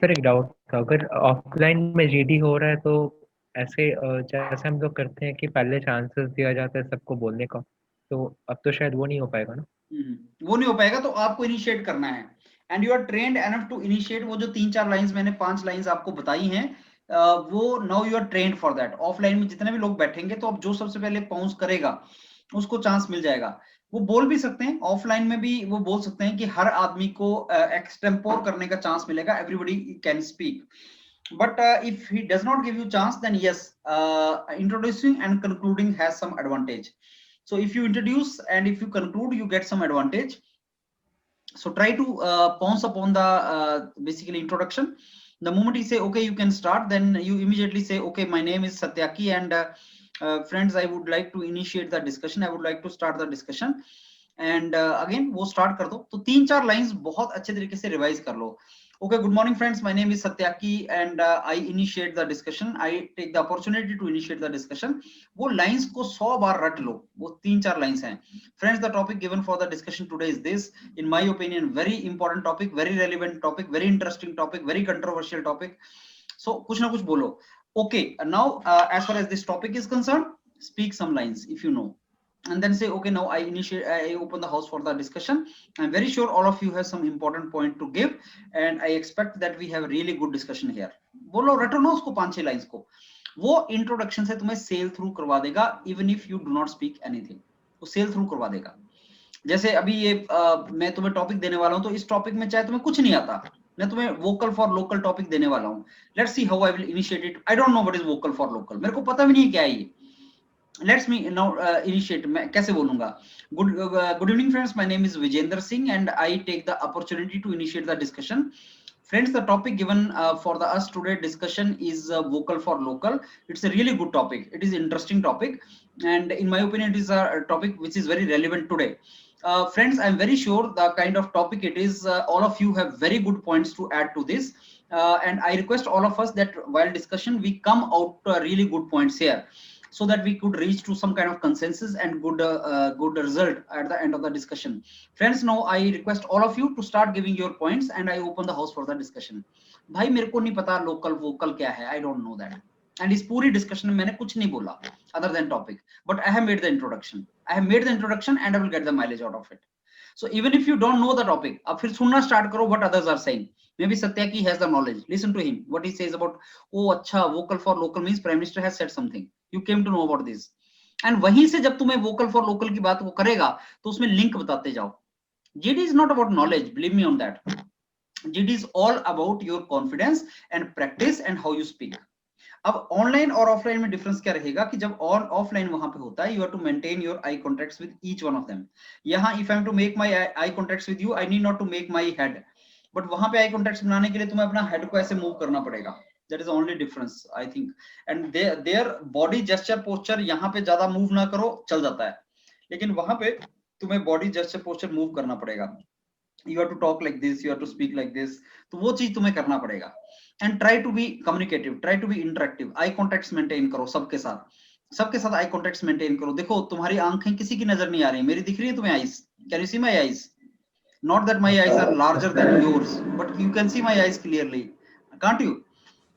Sir एक doubt था, अगर ऑफलाइन में जीडी हो रहा है तो ऐसे जैसे हम लोग करते हैं कि पहले चांसेस दिया जाता है सबको बोलने का, तो अब तो शायद वो नहीं हो पाएगा ना। वो नहीं हो पाएगा, तो आपको इनिशिएट करना है and you are trained enough to initiate. वो जो 3-4 लाइंस मैंने 5 लाइंस आपको बताई हैं, वो now you are trained for that. Offline में जितने भी लोग बैठेंगे तो अब जो सबसे पहले पाउंस करेगा उसको चांस मिल जाएगा। वो बोल भी सकते हैं, ऑफलाइन में भी वो बोल सकते हैं कि हर आदमी को एक्सटेम्पोर करने का चांस मिलेगा, everybody can speak. But if he does not give you chance, then yes, introducing and concluding has some advantage. So if you introduce and if you conclude, you get some advantage. So try to pounce upon the basically introduction. The moment you say okay you can start, then you immediately say okay, my name is Satyaki and friends, I would like to initiate the discussion, I would like to start the discussion. And again वो start कर दो। तो 3-4 lines बहुत अच्छे तरीके से revise कर लो। Okay, good morning friends, my name is Satyaki and I initiate the discussion, I take the opportunity to initiate the discussion. वो लाइंस को 100 बार रट लो, वो 3-4 लाइंस हैं। Friends, the topic given for the discussion today is this, in my opinion very important topic, very relevant topic, very interesting topic, very controversial topic. So कुछ ना कुछ बोलो। Okay, now as far as this topic is concerned, speak some lines if you know, and then say okay, now I open the house for the discussion. I'm very sure all of you have some important point to give and I expect that we have a really good discussion here. बोलो, रटो ना उसको 5-6 lines को। वो introduction से तुम्हें cell through करवा देगा, even if you do not speak anything, वो सेल थ्रू करवा देगा। जैसे अभी ये मैं तुम्हें टॉपिक देने वाला हूं, तो इस टॉपिक में चाहे तुम्हें कुछ नहीं आता, मैं तुम्हें वोकल फॉर लोकल टॉपिक देने वाला हूं। Let's see how I will initiate it. I don't know what is vocal for local, मेरे को पता भी नहीं क्या है ये। Let's me now initiate. मैं कैसे बोलूंगा? Good evening friends, my name is Vijendra Singh and I take the opportunity to initiate the discussion. Friends, the topic given for the us today discussion is vocal for local. It's a really good topic. It is interesting topic, and in my opinion, it is a topic which is very relevant today. Friends, I'm very sure the kind of topic it is. All of you have very good points to add to this, and I request all of us that while discussion we come out really good points here, so that we could reach to some kind of consensus and good result at the end of the discussion. Friends, now I request all of you to start giving your points and I open the house for the discussion. भाई मेरे को नहीं पता local vocal क्या है, I don't know that. And इस पूरी discussion में मैंने कुछ नहीं बोला other than topic, but I have made the introduction. I have made the introduction and I will get the mileage out of it. So even if you don't know the topic, अब फिर सुनना start करो what others are saying. Maybe Satyaki has the knowledge. Listen to him. What he says about, oh अच्छा, vocal for local means Prime Minister has said something. You came to know about this. And वहीं से जब तुम्हें vocal for local की बात वो करेगा, तो उसमें link बताते जाओ. GD is not about knowledge. Believe me on that. GD is all about your confidence and practice and how you speak. अब ऑनलाइन और ऑफलाइन में डिफरेंस क्या रहेगा कि जब ऑन ऑफलाइन वहां पे होता है, you have to maintain your eye contacts with each one of them. यहाँ if I am to make my eye contacts with you, I need not to make my head, but वहां पे आई contacts बनाने के लिए तुम्हें अपना head को ऐसे मूव करना पड़ेगा। That is only difference I think. And their body gesture posture, यहाँ पे ज्यादा मूव ना करो चल जाता है, लेकिन वहां पे तुम्हें बॉडी जेस्चर पोस्चर मूव करना पड़ेगा। You have to talk like this, you have to speak like this, तो वो चीज तुम्हें करना पड़ेगा। And try to be communicative, try to be interactive, eye contacts maintain करो सबके साथ, सबके साथ आई कॉन्टेक्ट्स मेंटेन करो। देखो तुम्हारी आंखें किसी की नजर नहीं आ रही, मेरी दिख रही है तुम्हें eyes? Can you see my eyes? Not that my eyes are larger than yours, but you can see my eyes clearly, can't you?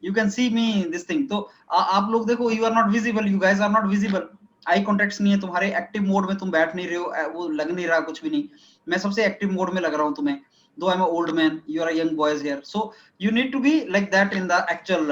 You can see me this thing. तो आप लोग देखो, you are not visible, you guys are not visible, eye contacts नहीं है तुम्हारे, active mode में तुम बैठ नहीं रहे हो, वो लग नहीं रहा कुछ भी नहीं। मैं सबसे एक्टिव मोड में लग रहा हूं तुम्हें, though I'm an old man, you are a young boys here, so you need to be like that in the actual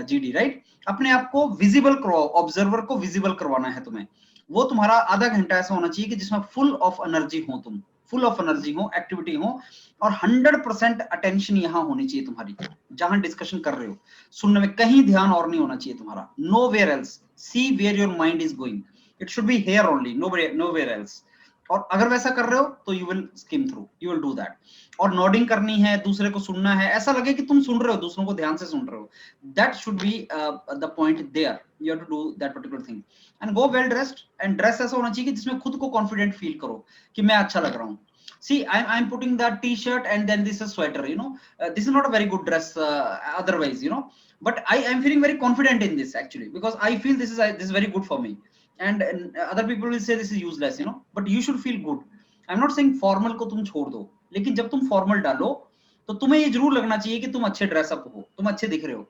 GD, right? अपने आप को विजिबल करवाओ, ऑब्जर्वर को विजिबल करवाना है तुम्हें। वो तुम्हारा आधा घंटा ऐसा होना चाहिए कि जिसमें फुल ऑफ एनर्जी हो, तुम फुल ऑफ एनर्जी हो, एक्टिविटी हो, और 100% अटेंशन यहाँ होनी चाहिए तुम्हारी जहां डिस्कशन कर रहे हो। सुनने में कहीं ध्यान और नहीं होना चाहिए तुम्हारा, nowhere else, see where your mind is going, it should be here only, nowhere else. और अगर वैसा कर रहे हो तो you will skim through, you will do that. और नोडिंग करनी है, दूसरे को सुनना है, ऐसा लगे कि तुम सुन रहे हो, दूसरों को ध्यान से सुन रहे हो, that should be the point there, you have to do that particular thing. And go well dressed, and dress ऐसा होना चाहिए कि जिसमें खुद को कॉन्फिडेंट फील करो कि मैं अच्छा लग रहा हूँ। See, I'm putting the t-shirt and then this is sweater, you know, this is not a very good dress otherwise, you know, but I'm feeling very confident in this actually, because I feel this is very good for me, and other people will say this is useless, you know, but you should feel good. I'm not saying formal को तुम छोड़ दो, लेकिन जब तुम formal डालो तो तुम्हें ये जरूर लगना चाहिए कि तुम अच्छे ड्रेसअप हो, तुम अच्छे दिख रहे हो,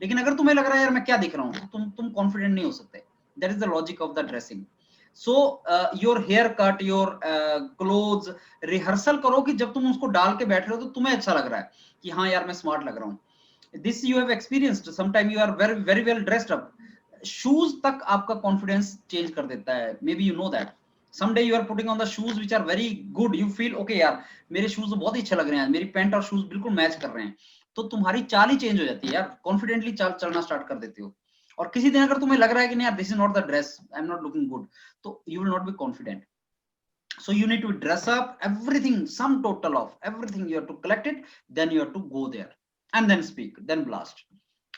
लेकिन अगर तुम्हें लग रहा है यार मैं क्या दिख रहा हूँ, तो तुम कॉन्फिडेंट नहीं हो सकते। That is the logic of the dressing. So your haircut, your clothes, rehearsal करो कि जब तुम उसको डाल के बैठ रहे हो तो तुम्हें अच्छा लग रहा है कि हाँ यार मैं स्मार्ट लग रहा हूँ। This you have experienced, sometime you are very very well dressed up. Shoes तक आपका कॉन्फिडेंस चेंज कर देता है, maybe you know that. someday you are putting on the shoes which are very good, you feel okay यार मेरे shoes तो बहुत ही अच्छे लग रहे हैं, मेरी पैंट और शूज बिल्कुल मैच कर रहे हैं, तो तुम्हारी चाल ही चेंज हो जाती है यार, कॉन्फिडेंटली चाल चलना स्टार्ट कर देते हो। और किसी दिन अगर तुम्हें लग रहा है कि नहीं यार this is not the dress, I am not looking good, तो you will not be confident. So you need to dress up everything, sum total of everything you have to collect it, then you have to go there and then speak, then blast,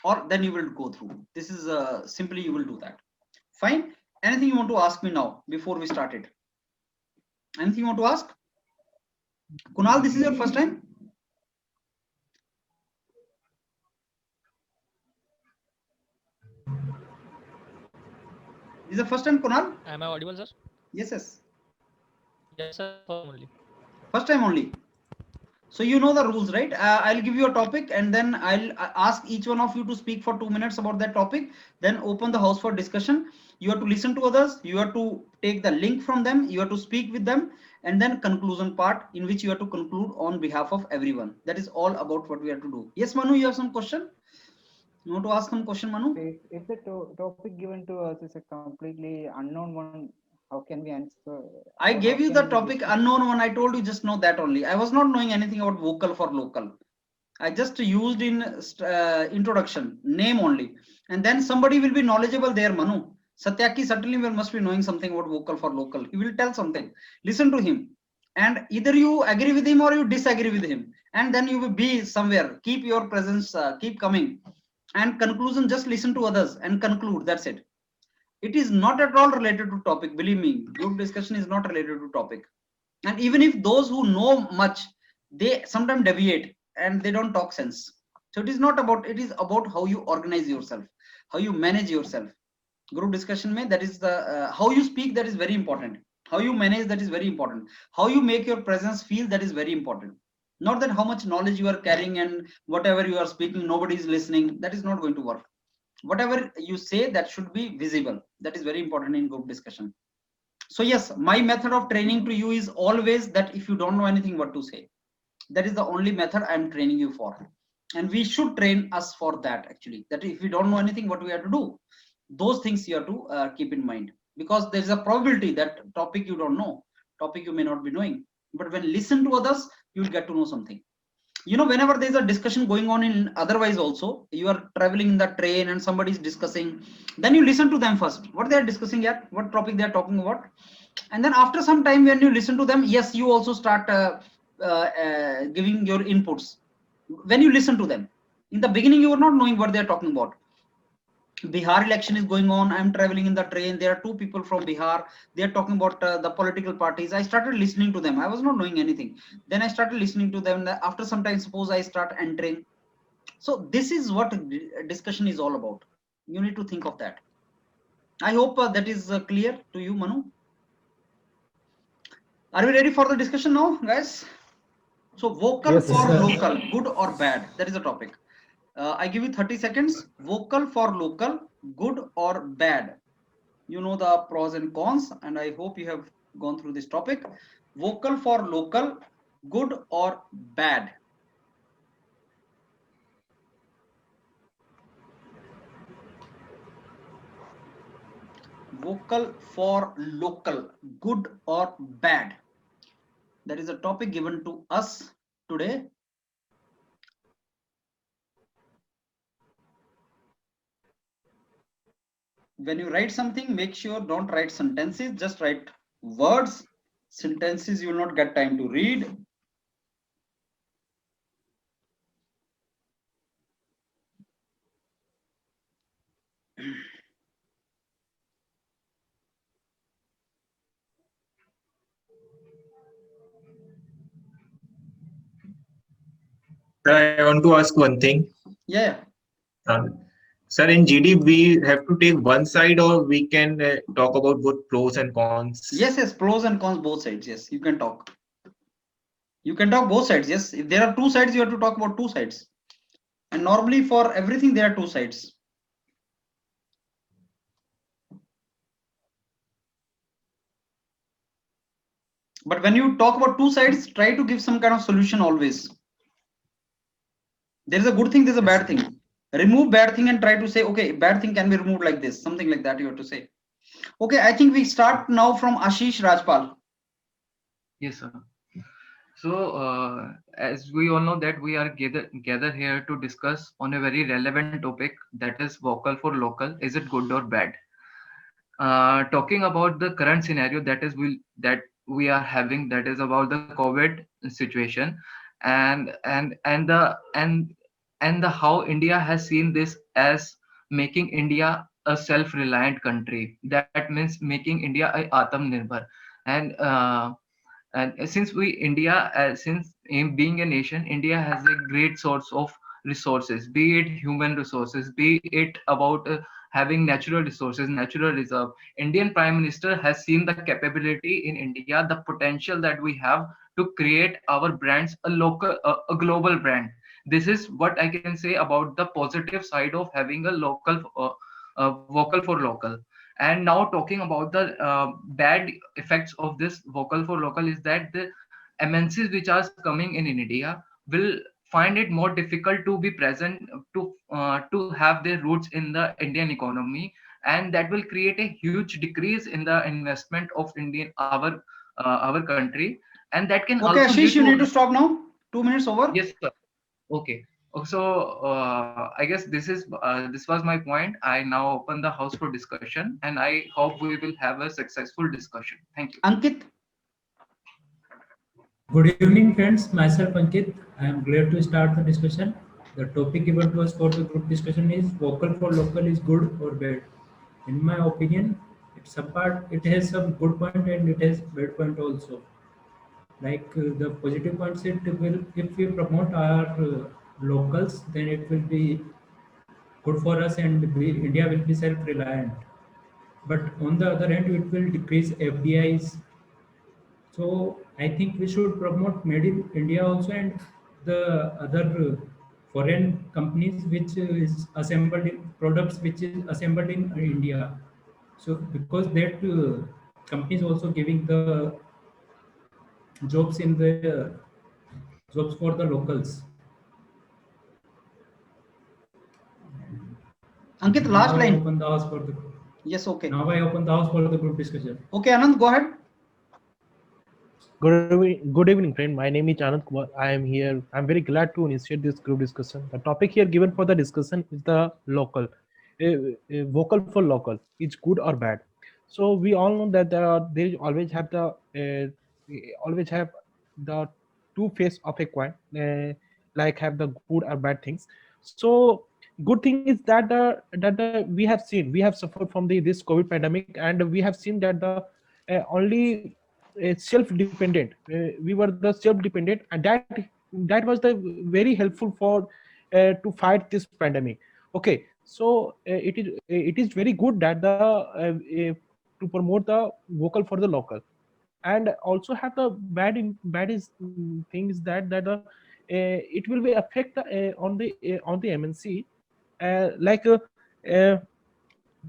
or then you will go through. This is simply you will do that. Fine. Anything you want to ask me now before we started? Anything you want to ask? Kunal, this is your first time? This is the first time, Kunal? Am I audible, sir? Yes, yes. Yes, sir. Only. First time only. So you know the rules, right? I'll give you a topic and then I'll ask each one of you to speak for 2 minutes about that topic, then open the house for discussion. You have to listen to others, you have to take the link from them, you have to speak with them, and then conclusion part in which you have to conclude on behalf of everyone. That is all about what we have to do. Yes, Manu, you have some question? You want to ask some question, Manu? If the topic given to us is a completely unknown one, how can we answer? I gave you the topic unknown one. I told you just know that only. I was not knowing anything about vocal for local. I just used in introduction name only, and then somebody will be knowledgeable there. Manu Satyaki certainly must be knowing something about vocal for local. He will tell something. Listen to him, and either you agree with him or you disagree with him, and then you will be somewhere. Keep your presence, keep coming, and conclusion. Just listen to others and conclude. That's it. It is not at all related to topic. Believe me, group discussion is not related to topic. And even if those who know much, they sometimes deviate and they don't talk sense. So it is not about, it is about how you organize yourself, how you manage yourself. Group discussion mein, that is the how you speak, that is very important. How you manage, that is very important. How you make your presence feel, that is very important. Not that how much knowledge you are carrying and whatever you are speaking nobody is listening, that is not going to work. Whatever you say, that should be visible. That is very important in group discussion. So yes, my method of training to you is always that if you don't know anything what to say, that is the only method I am training you for. And we should train us for that actually, that if we don't know anything what we have to do, those things you have to keep in mind, because there is a probability that topic you don't know, topic you may not be knowing, but when listen to others, you will get to know something. You know, whenever there's a discussion going on in otherwise also, you are traveling in the train and somebody is discussing, then you listen to them first, what they are discussing yet, what topic they are talking about. And then after some time when you listen to them, yes, you also start giving your inputs. When you listen to them, in the beginning, you were not knowing what they are talking about. Bihar election is going on. I'm traveling in the train. There are two people from Bihar. They are talking about the political parties. I started listening to them. I was not knowing anything. Then I started listening to them. After some time, suppose I start entering. So this is what discussion is all about. You need to think of that. I hope that is clear to you, Manu. Are we ready for the discussion now, guys? So vocal yes, for sir. Local, good or bad? That is the topic. I give you 30 seconds. Vocal for local, good or bad? You know the pros and cons, and I hope you have gone through this topic. Vocal for local, good or bad? Vocal for local, good or bad? That is a topic given to us today. When you write something, make sure don't write sentences, just write words. Sentences you will not get time to read. I want to ask one thing. Yeah. Sir, in GD, we have to take one side, or we can talk about both pros and cons? Yes, yes, pros and cons, both sides. Yes, you can talk. You can talk both sides. Yes, if there are two sides, you have to talk about two sides. And normally for everything, there are two sides. But when you talk about two sides, try to give some kind of solution always. There is a good thing, there's a bad thing. Remove bad thing and try to say, okay, bad thing can be removed like this, something like that you have to say. Okay, I think we start now from Ashish Rajpal. Yes, sir. So, as we all know that we are gather here to discuss on a very relevant topic, that is vocal for local. Is it good or bad? Talking about the current scenario that we are having, that is about the COVID situation, and the how India has seen this as making India a self-reliant country. That means making India a Atmanirbhar. And since we India, since in being a nation, India has a great source of resources, be it human resources, be it about having natural resources, natural reserve. Indian Prime Minister has seen the capability in India, the potential that we have to create our brands a local, a global brand. This is what I can say about the positive side of having a local, vocal for local. And now talking about the bad effects of this vocal for local is that the MNCs which are coming in India will find it more difficult to be present, to have their roots in the Indian economy, and that will create a huge decrease in the investment of Indian our country, and that can Okay, also Ashish, lead you need to. to stop now. 2 minutes over. Yes, sir. Okay. So I guess this was my point. I now open the house for discussion, and I hope we will have a successful discussion. Thank you. Ankit. Good evening, friends. Myself Ankit. I am glad to start the discussion. The topic given to us for the group discussion is vocal for local is good or bad. In my opinion, it's a part. It has some good point and it has bad point also. Like the positive points, it will, if we promote our locals, then it will be good for us and India will be self-reliant. But on the other hand, it will decrease FDIs. So I think we should promote Made in India also, and the other foreign companies which is assembled in products which is assembled in India. So because that companies also giving the jobs in the jobs for the locals. Ankit, last Now I line. open the house for the. Yes, okay. Now I open the house for the group discussion. Okay, Anand, go ahead. Good evening, friend. My name is Anand Kumar. I am here. I'm very glad to initiate this group discussion. The topic here given for the discussion is the local, vocal for local. It's good or bad. So we all know that they always have always have the two face of a coin, like have the good or bad things. So good thing is that we have seen, we have suffered from this COVID pandemic, and we have seen that the only self-dependent, we were the self-dependent, and that was the very helpful for to fight this pandemic. Okay, so it is very good that the to promote the vocal for the local, and also have the bad is thing is that it will be affect on the MNC, like they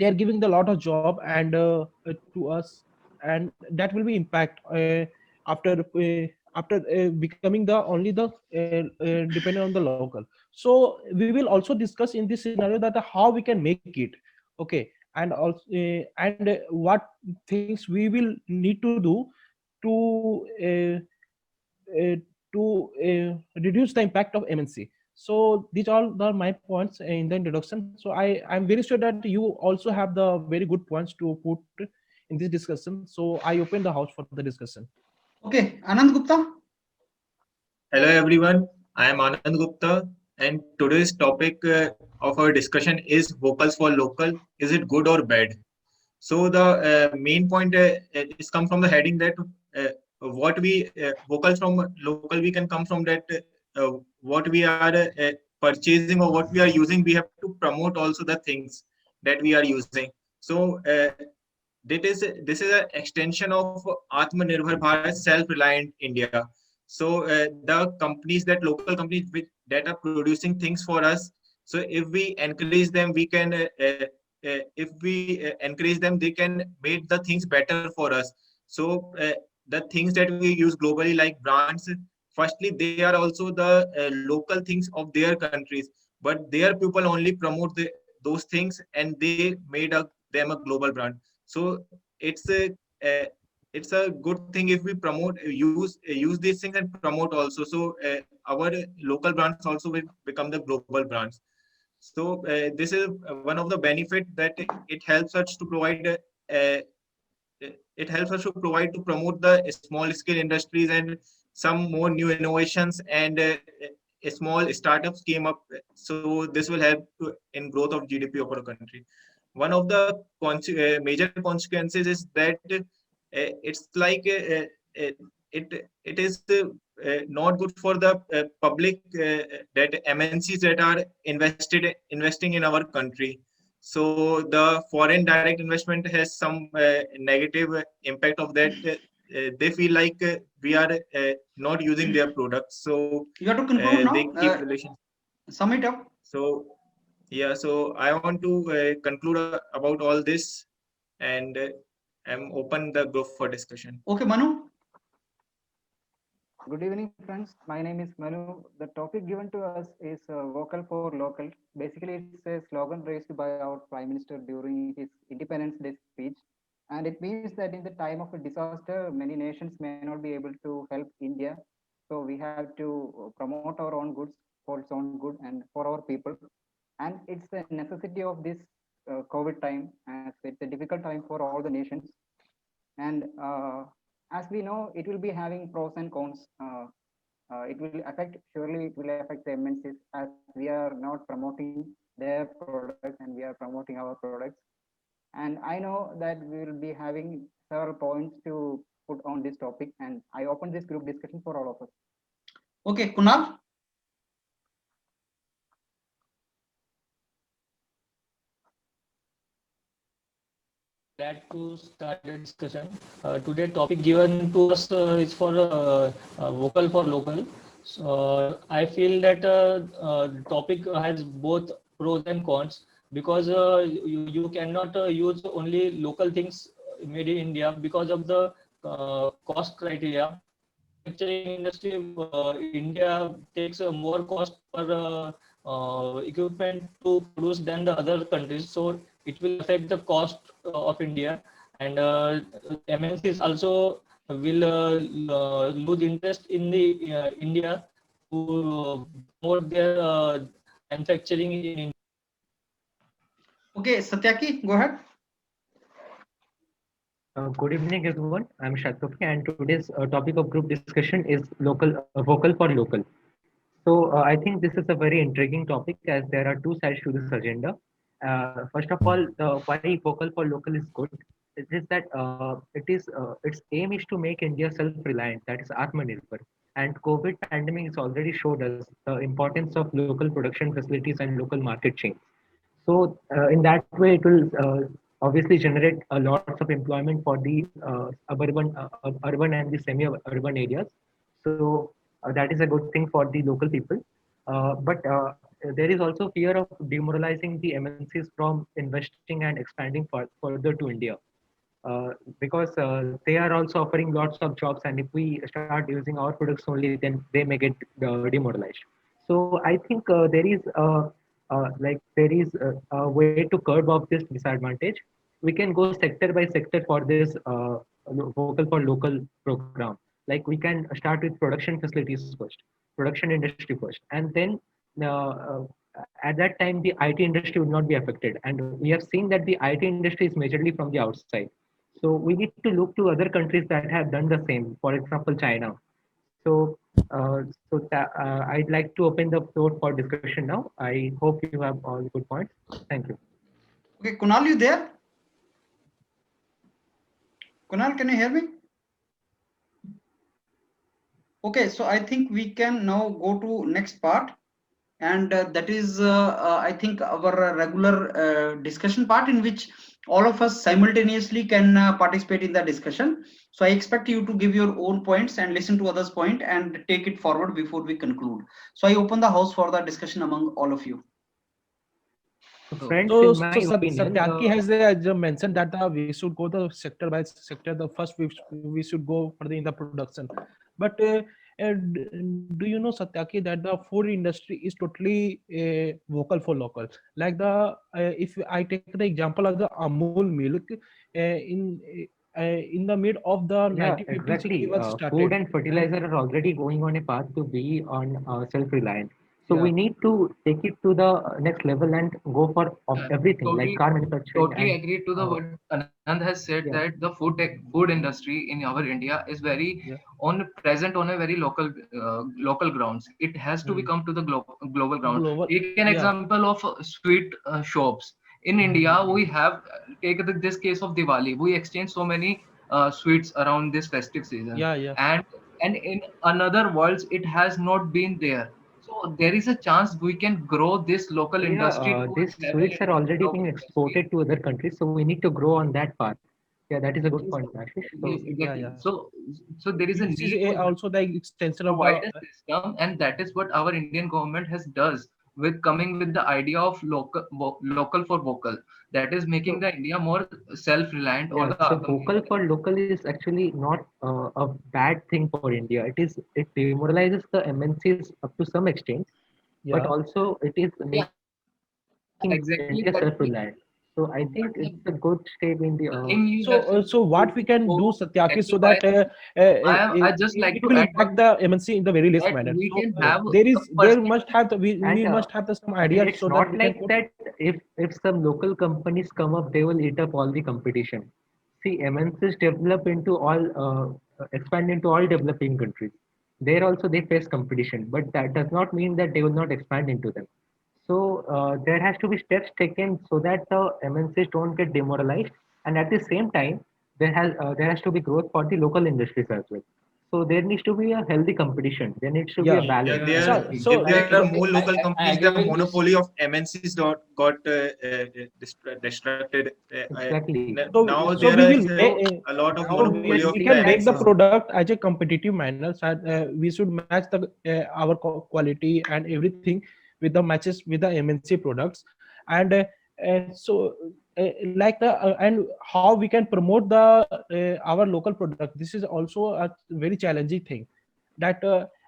are giving the lot of job and to us, and that will be impact after becoming the only the dependent on the local. So we will also discuss in this scenario that how we can make it. Okay, and also what things we will need to do to reduce the impact of MNC. So these all are my points in the introduction. So I'm very sure that you also have the very good points to put in this discussion. So I open the house for the discussion. Okay, Anand Gupta. Hello everyone, I am Anand Gupta, and today's topic of our discussion is vocals for local. Is it good or bad? So the main point is come from the heading that what we vocals from local, we can come from that what we are purchasing or what we are using. We have to promote also the things that we are using. So this is an extension of Atmanirbhar Bharat, self-reliant India. So the companies, that local companies that are producing things for us, so if we encourage them, we can if we encourage them, they can make the things better for us. So the things that we use globally, like brands, firstly they are also the local things of their countries, but their people only promote those things, and they made them a global brand. So it's a uh, it's a good thing if we promote use these things and promote also. So our local brands also will become the global brands. So this is one of the benefit that it helps us to provide uh, it helps us to provide to promote the small scale industries, and some more new innovations, and small startups came up. So this will help in growth of GDP of our country. One of the major consequences is that it's like it is not good for the public, that MNCs that are investing in our country. So the foreign direct investment has some negative impact of that. They feel like we are not using their products, so You have to conclude they now. keep relations. Sum it up. So yeah, so I want to conclude about all this, and I'm open the group for discussion. Okay, Manu. Good evening, friends. My name is Manu. The topic given to us is vocal for local. Basically, it's a slogan raised by our Prime Minister during his Independence Day speech. And it means that in the time of a disaster, many nations may not be able to help India. So we have to promote our own goods for its own good and for our people. And it's a necessity of this COVID time, as it's a difficult time for all the nations. And as we know, it will be having pros and cons. It will affect, surely it will affect the MNCs, as we are not promoting their products and we are promoting our products. And I know that we will be having several points to put on this topic, and I open this group discussion for all of us. Okay, Kunal. Glad to start the discussion. Today topic given to us is for vocal for local. So I feel that the topic has both pros and cons, because you cannot use only local things made in India because of the cost criteria. Manufacturing industry, India takes more cost per equipment to produce than the other countries, so it will affect the cost of India, and MNCs also will lose interest in the India to promote their manufacturing in India. Okay, Satyaki, go ahead. Good evening, everyone. I'm Shatoki, and today's topic of group discussion is vocal for local. So I think this is a very intriguing topic, as there are two sides to this agenda. First of all, why vocal for local is good. It is that its aim is to make India self-reliant, that is Atmanirbhar. And COVID pandemic has already showed us the importance of local production facilities and local market chains. So in that way, it will obviously generate a lot of employment for the urban and the semi-urban areas. So that is a good thing for the local people. But there is also fear of demoralizing the MNCs from investing and expanding further to India. Because they are also offering lots of jobs, and if we start using our products only, then they may get demoralized. So I think there is a way to curb off this disadvantage. We can go sector by sector for this vocal for local program. Like we can start with production facilities first, production industry first, and then uh, uh, at that time the IT industry would not be affected. And we have seen that the IT industry is majorly from the outside. So we need to look to other countries that have done the same. For example, China. So, I'd like to open the floor for discussion now. I hope you have all good points. Thank you. Okay, Kunal, you there? Kunal, can you hear me? Okay, so I think we can now go to next part, and that is I think our regular discussion part, in which all of us simultaneously can participate in the discussion. So I expect you to give your own points and listen to others' point and take it forward before we conclude. So I open the house for the discussion among all of you. So So, friends, So, in my opinion, Satyaki has just mentioned that we should go the sector by sector. The first we should go for the in the production, but do you know, Satyaki, that the food industry is totally vocal for local? Like if I take the example of the Amul milk, in the mid of the yeah, 1950s, it exactly. was Food started. and fertilizer are already going on a path to be on self-reliant. So Yeah. we need to take it to the next level and go for of everything like totally car manufacturing totally and agree to the what Anand has said, yeah. that the food industry in our India is very Yeah. present on a very local grounds. It has to Hmm. become to the global ground. Global. Take an Yeah. example of sweet shops in India. We have take this case of Diwali. We exchange so many sweets around this festive season, Yeah. Yeah. and in another worlds it has not been there. So there is a chance we can grow this local So yeah, industry to these have a sweets are already global being industry. exported to other countries, so we need to grow on that path. Yeah, that is a good point, Ashish. Yes, So Yeah. exactly. Yeah. So there is a This is need to also the extension of provide the a system, and that is what our Indian government has does with coming with the idea of local for vocal. That is making so the India more self-reliant or yeah, the so vocal Atmanirbhar. for local is actually not a bad thing for India. It demoralizes the MNCs up to some extent, but yeah. also it is Yeah, making exactly. India But self-reliant. So I but think it's a good step in the the thing you have So, said, so what we can do, so Satyaki, so sacrifice. that I just like it to will add one impact the MNC in the very least that manner. we So can have a there personal. must have and we must have some I mean ideas it's so that not we can like put. that if some local companies come up, they will eat up all the competition. See, MNCs develop into all expand into all developing countries. There also they face competition, but that does not mean that they will not expand into them. So there has to be steps taken so that the MNCs don't get demoralized, and at the same time, there has to be growth for the local industries as well. So there needs to be a healthy competition. There needs to be a Yeah. Yeah, balance. there So Exactly. so if there are Exactly. more local I companies, the agree with this. monopoly of MNCs got distracted. Exactly. Now so there we will is a lot of Now so monopoly of we see can that make the MNCs. product as a competitive manner, so we should match the our quality and everything with the matches with the MNC products. And so like the and how we can promote the our local product, this is also a very challenging thing. That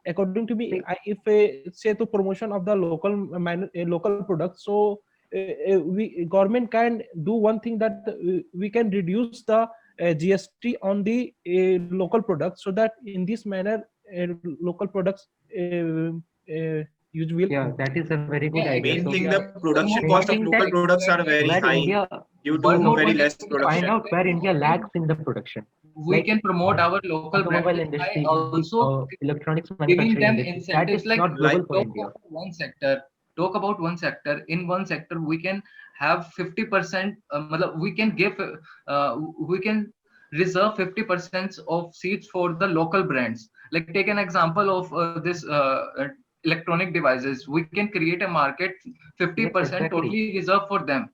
according to me, see, if say to promotion of the local products, so we government can do one thing, that we can reduce the GST on the local products, so that in this manner local products use will yeah, that is a very good Yeah, idea. Main So thing, exactly. the One more production main cost of thing point that local products are very where high India, due one to more very point less to find production. out where India lacks in the production, we like can promote our local brands automobile by industry, the also electronics giving manufacturing them industry. That is incentives. Like not Like global for talk India. about one sector, talk about one sector. In one sector we can have 50%, we can give we can reserve 50% of seats for the local brands. Like take an example of this electronic devices. We can create a market Yes, 50% exactly. totally reserved for them,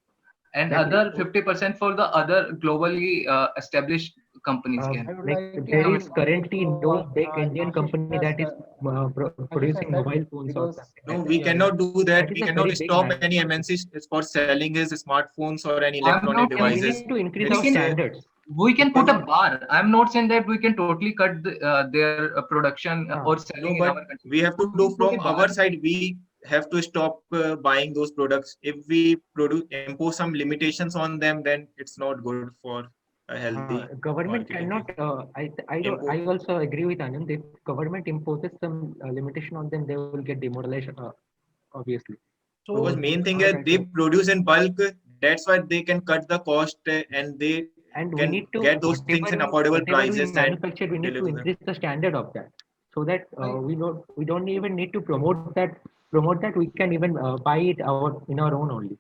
and That other 50% for the other globally established companies uh, can I would like like to there come is in. currently no big Indian Ashish company that is Ashish has producing said, mobile phones or because something no, like that. we Yeah, yeah. cannot do that. That is We a very cannot big stop any manufacturing. MNCs for selling his smartphones or any I'm electronic not Yeah, we saying devices. need to increase we our It's can standards. we can put because a bar. I'm not saying that we can totally cut their production Uh, or no, selling in but our country. we have to We do can put a from bar. our side. We have to stop buying those products. If we impose some limitations on them, then it's not good for a healthy government market. If cannot. we I don't. impose, I also agree with Anand. If government imposes some limitation on them, they will get demoralized. Obviously. because So So main thing what is I they think, produce in bulk. That's why they can cut the cost and they and we can need to get those things in affordable whatever we prices and manufacture, we need to deliver them. increase the standard of that, so that I we don't even need to promote that. We can even buy it in our own only.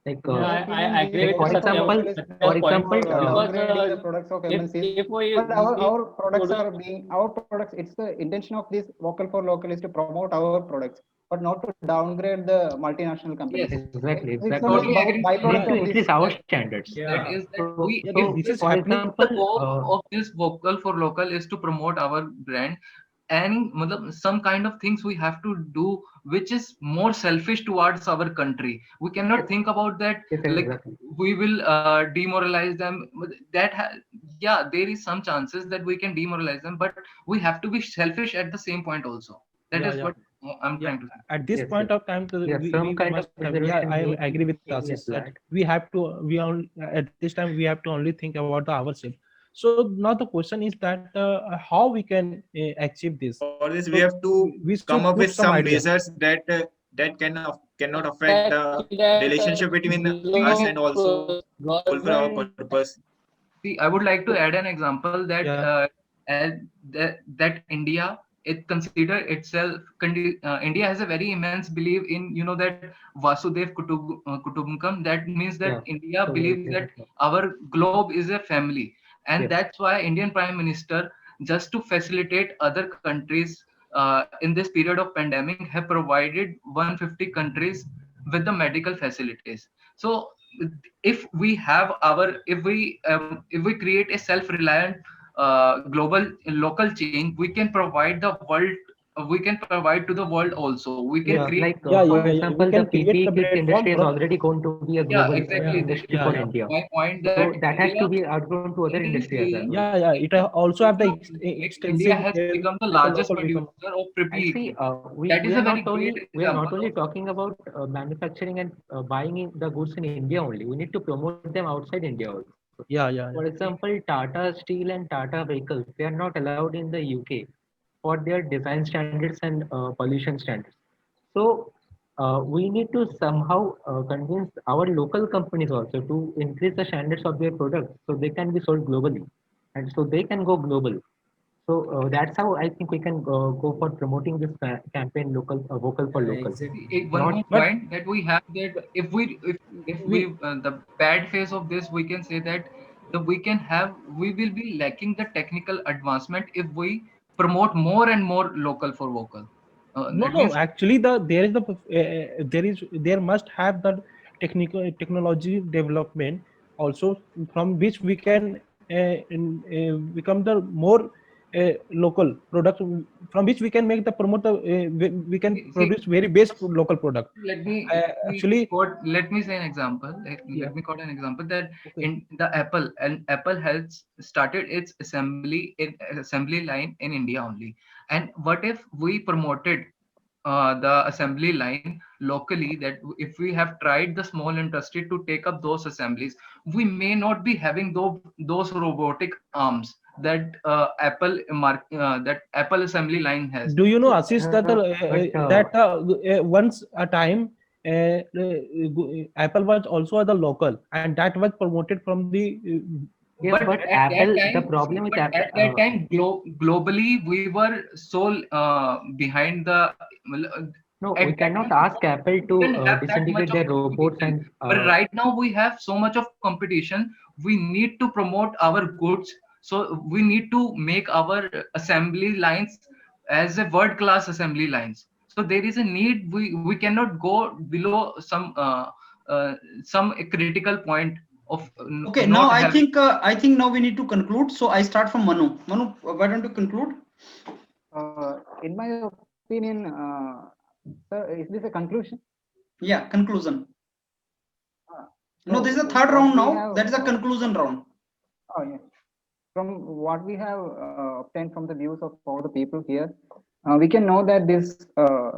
Like in my I opinion, agree the like with for vocal for example, local is Satya's not point, for for because downgrading the products of MNCs, if but we our products produce are being our products. It's the intention of this vocal for local is to promote our products. but not to downgrade the multinational companies. Yes, Exactly, It's exactly. only totally agree with We byproduct need to of this. increase our standards. that Yeah. is that So, we Yeah, so this is for happening. the example, goal of this vocal for local is to promote our brand, and matlab, some kind of things we have to do which is more selfish towards our country. We cannot yes, think about that yes, like exactly. we will demoralize them. Yeah, there is some chances that we can demoralize them, but we have to be selfish at the same point also. That Yeah, is yeah, what I'm yeah. trying to say. At this Yes, point yes, of time, yes. we Some kind of must have. Yeah, reservation I need agree with to be Ashish that applied. we have to. We only at this time we have to only think about the ourselves. So now the question is that how we can achieve this. For this, we So have to we come should up with put some some idea. measures that cannot affect the Exactly that relationship between us and below also fulfill our government. purpose. See, I would like to add an example that Yeah, that India it consider itself India has a very immense belief in that Vasudev Kutumbakam. That means that Yeah, India totally believes agree that with that. our globe is a family, and Yes, that's why Indian Prime Minister, just to facilitate other countries in this period of pandemic, have provided 150 countries with the medical facilities. So if we have our if we create a self-reliant global local chain, we can provide the world, we can provide to the world also, we can yes. create Like yeah, for yeah, yeah. We example, the can create the PPE kit platform industry is for. already going to be a yeah, global exactly, Yeah, this industry is yeah, for yeah. India. my point So that that has India to be outgrown to other is industry as well. Yeah, yeah. It also have the like India extensive has become the like a largest local become. producer of And PPE see, kit. That is a very great we are not example only of. talking about manufacturing and buying the goods in India only. We need to promote them outside India also. Yeah, yeah, For yeah. example, Tata Steel and Tata Vehicles, they are not allowed in the UK for their design standards and pollution standards. So we need to somehow convince our local companies also to increase the standards of their products so they can be sold globally and so they can go global. So that's how I think we can go for promoting this campaign, local vocal for Yeah, local. exactly. One Not more But point that we have, that if we we the bad phase of this, we can say that we will be lacking the technical advancement if we promote more and more local for vocal. no, That no. means Actually, there must have the technology development also, from which we can become the more local product, from which we can make the promote the we can see, produce very best local product. Actually, let me say an example. yeah. Let me quote an example that Okay. in the Apple has started its assembly line in India only. And what if we promoted the assembly line locally, that if we have tried the small industry to take up those assemblies, we may not be having those robotic arms that that Apple assembly line has. Do you know, So Ashish, that but once a time Apple was also the local, and that was promoted from the yes, but but at that Apple, the time problem with but Apple, at that time globally we were so behind the no, at we that cannot time ask Apple we to didn't have that much disintegrate of their robots competition, and but right now we have so much of competition. We need to promote our goods, so we need to make our assembly lines as a world class assembly lines. So there is a need, we cannot go below some critical point of Okay, now not having. I think now we need to conclude. So I start from Manu. Manu, why don't you conclude? In my opinion, sir, is this a conclusion? Yeah, conclusion. No, So this is the third what round we now. have, That is the conclusion round. oh, yeah. From what we have obtained from the views of all the people here, we can know that this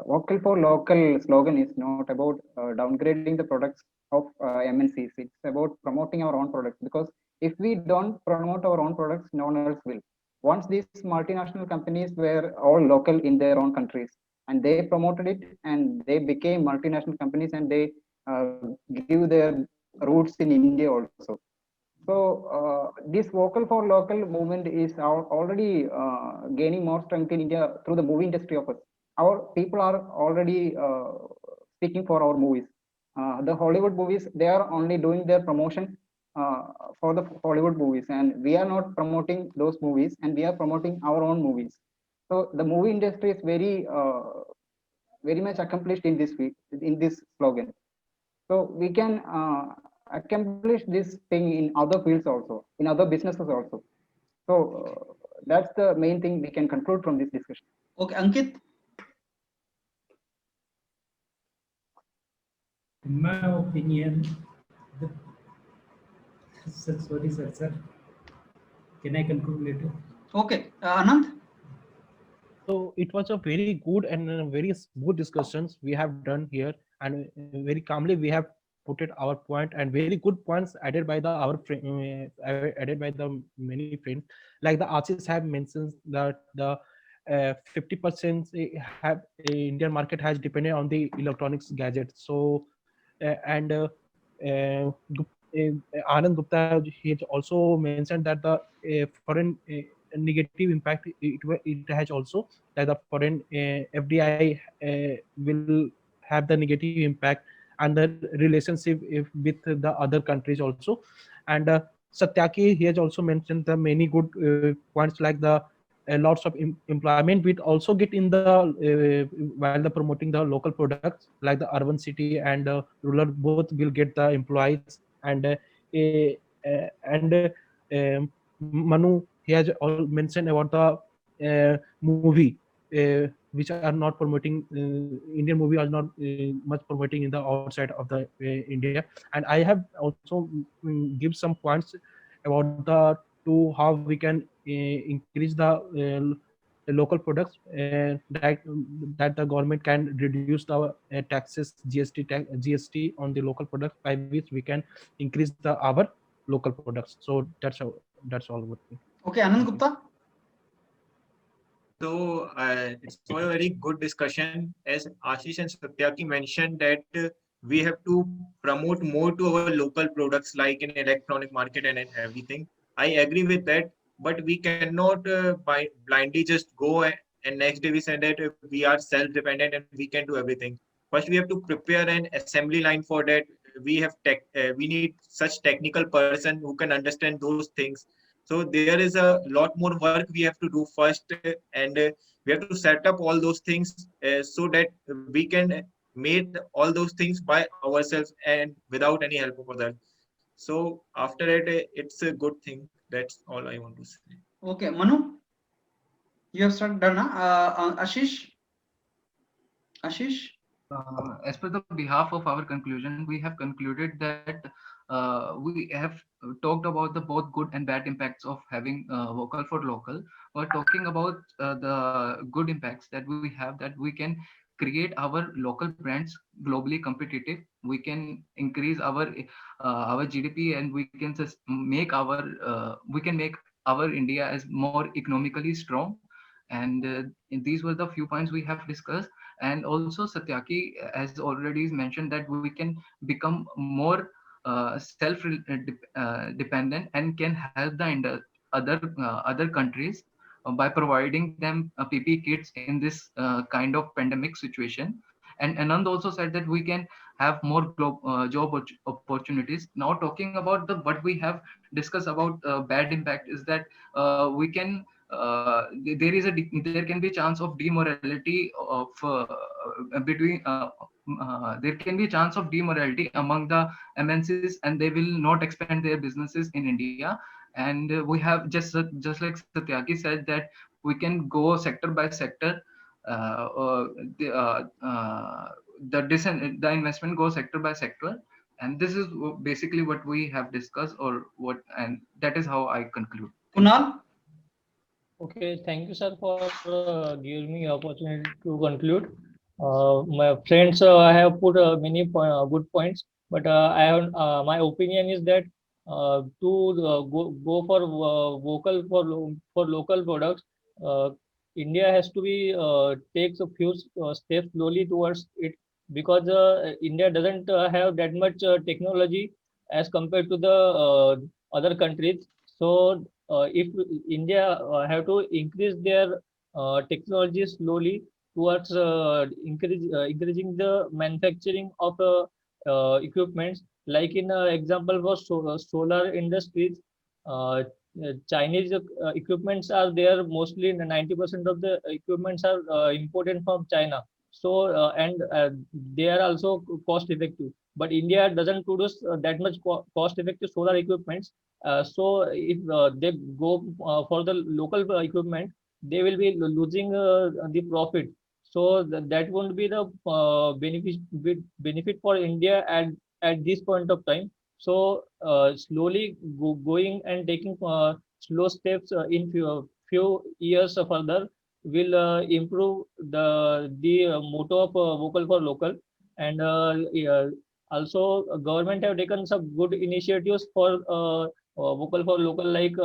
vocal for local slogan is not about downgrading the products of MNCs. It's about promoting our own products, because if we don't promote our own products, no one else will. Once these multinational companies were all local in their own countries, and they promoted it, and they became multinational companies, and they give their roots in India also. So this vocal for local movement is already gaining more strength in India through the movie industry of us. Our people are already speaking for our movies. The Hollywood movies, they are only doing their promotion uh, for the Hollywood movies, and we are not promoting those movies, and we are promoting our own movies. So the movie industry is very very much accomplished in in this slogan. So we can accomplish this thing in other fields also, in other businesses also. So that's the main thing we can conclude from this discussion. Okay, Ankit. In my opinion, the, sir, sorry, sir. Can I conclude later? Okay, Anand. So it was a very good and very smooth discussions we have done here, and very calmly we have put it our point, and very good points added by added by the many friends. Like the artists have mentioned that the 50% have Indian market has depended on the electronics gadgets. So and Anand Gupta, he has also mentioned that the foreign negative impact it has also, that the foreign FDI will have the negative impact, and the relationship with the other countries also. And Satyaki, he has also mentioned the many good points, like the lots of employment will also get in the while the promoting the local products, like the urban city and rural both will get the employees. And and Manu, he has all mentioned about the movie which are not promoting Indian movie are not much promoting in the outside of the India. And I have also give some points about the to how we can increase the local products, that the government can reduce the taxes, GST on the local products, by which we can increase the our local products. So that's all about me. Okay, Anand Gupta. So it's for a very good discussion. As Ashish and Satyaki mentioned that we have to promote more to our local products, like in electronic market and in everything. I agree with that, but we cannot blindly just go and next day we say that we are self-dependent and we can do everything. First, we have to prepare an assembly line for that. We need such technical person who can understand those things. So there is a lot more work we have to do first, and we have to set up all those things so that we can make all those things by ourselves and without any help of others. So after it, it's a good thing. That's all I want to say. Okay, Manu. You have started done, Ashish. Ashish. As per the behalf of our conclusion, we have concluded that we have talked about the both good and bad impacts of having vocal for local. We're talking about the good impacts that we have, that we can create our local brands globally competitive. We can increase our GDP, and we can just make our India as more economically strong. And these were the few points we have discussed. And also Satyaki has already mentioned that we can become more self-dependent and can help the other countries by providing them PP kits in this kind of pandemic situation. And Anand also said that we can have more job opportunities. Now talking about the what we have discussed about bad impact is that we can there can be chance of demorality of between there can be chance of demorality among the MNCs, and they will not expand their businesses in India. And we have just like Satyaki said, that we can go sector by sector. The investment goes sector by sector, and this is basically what we have discussed, and that is how I conclude. Kunal. Okay, thank you, sir, for giving me opportunity to conclude. My friends, I have put many good points, but I have my opinion is that to go for vocal for local products, India has to be takes a few steps slowly towards it, because India doesn't have that much technology as compared to the other countries. So if India have to increase their technology slowly towards increasing the manufacturing of equipments, like in example for solar industries, Chinese equipments are there. Mostly 90% of the equipments are imported from China. So and they are also cost effective. But India doesn't produce that much cost effective solar equipments. So if they go for the local equipment, they will be losing the profit. So that won't be the benefit for India at this point of time. So slowly going and taking slow steps in few years further will improve the motto of vocal for local. And also government have taken some good initiatives for vocal for local, like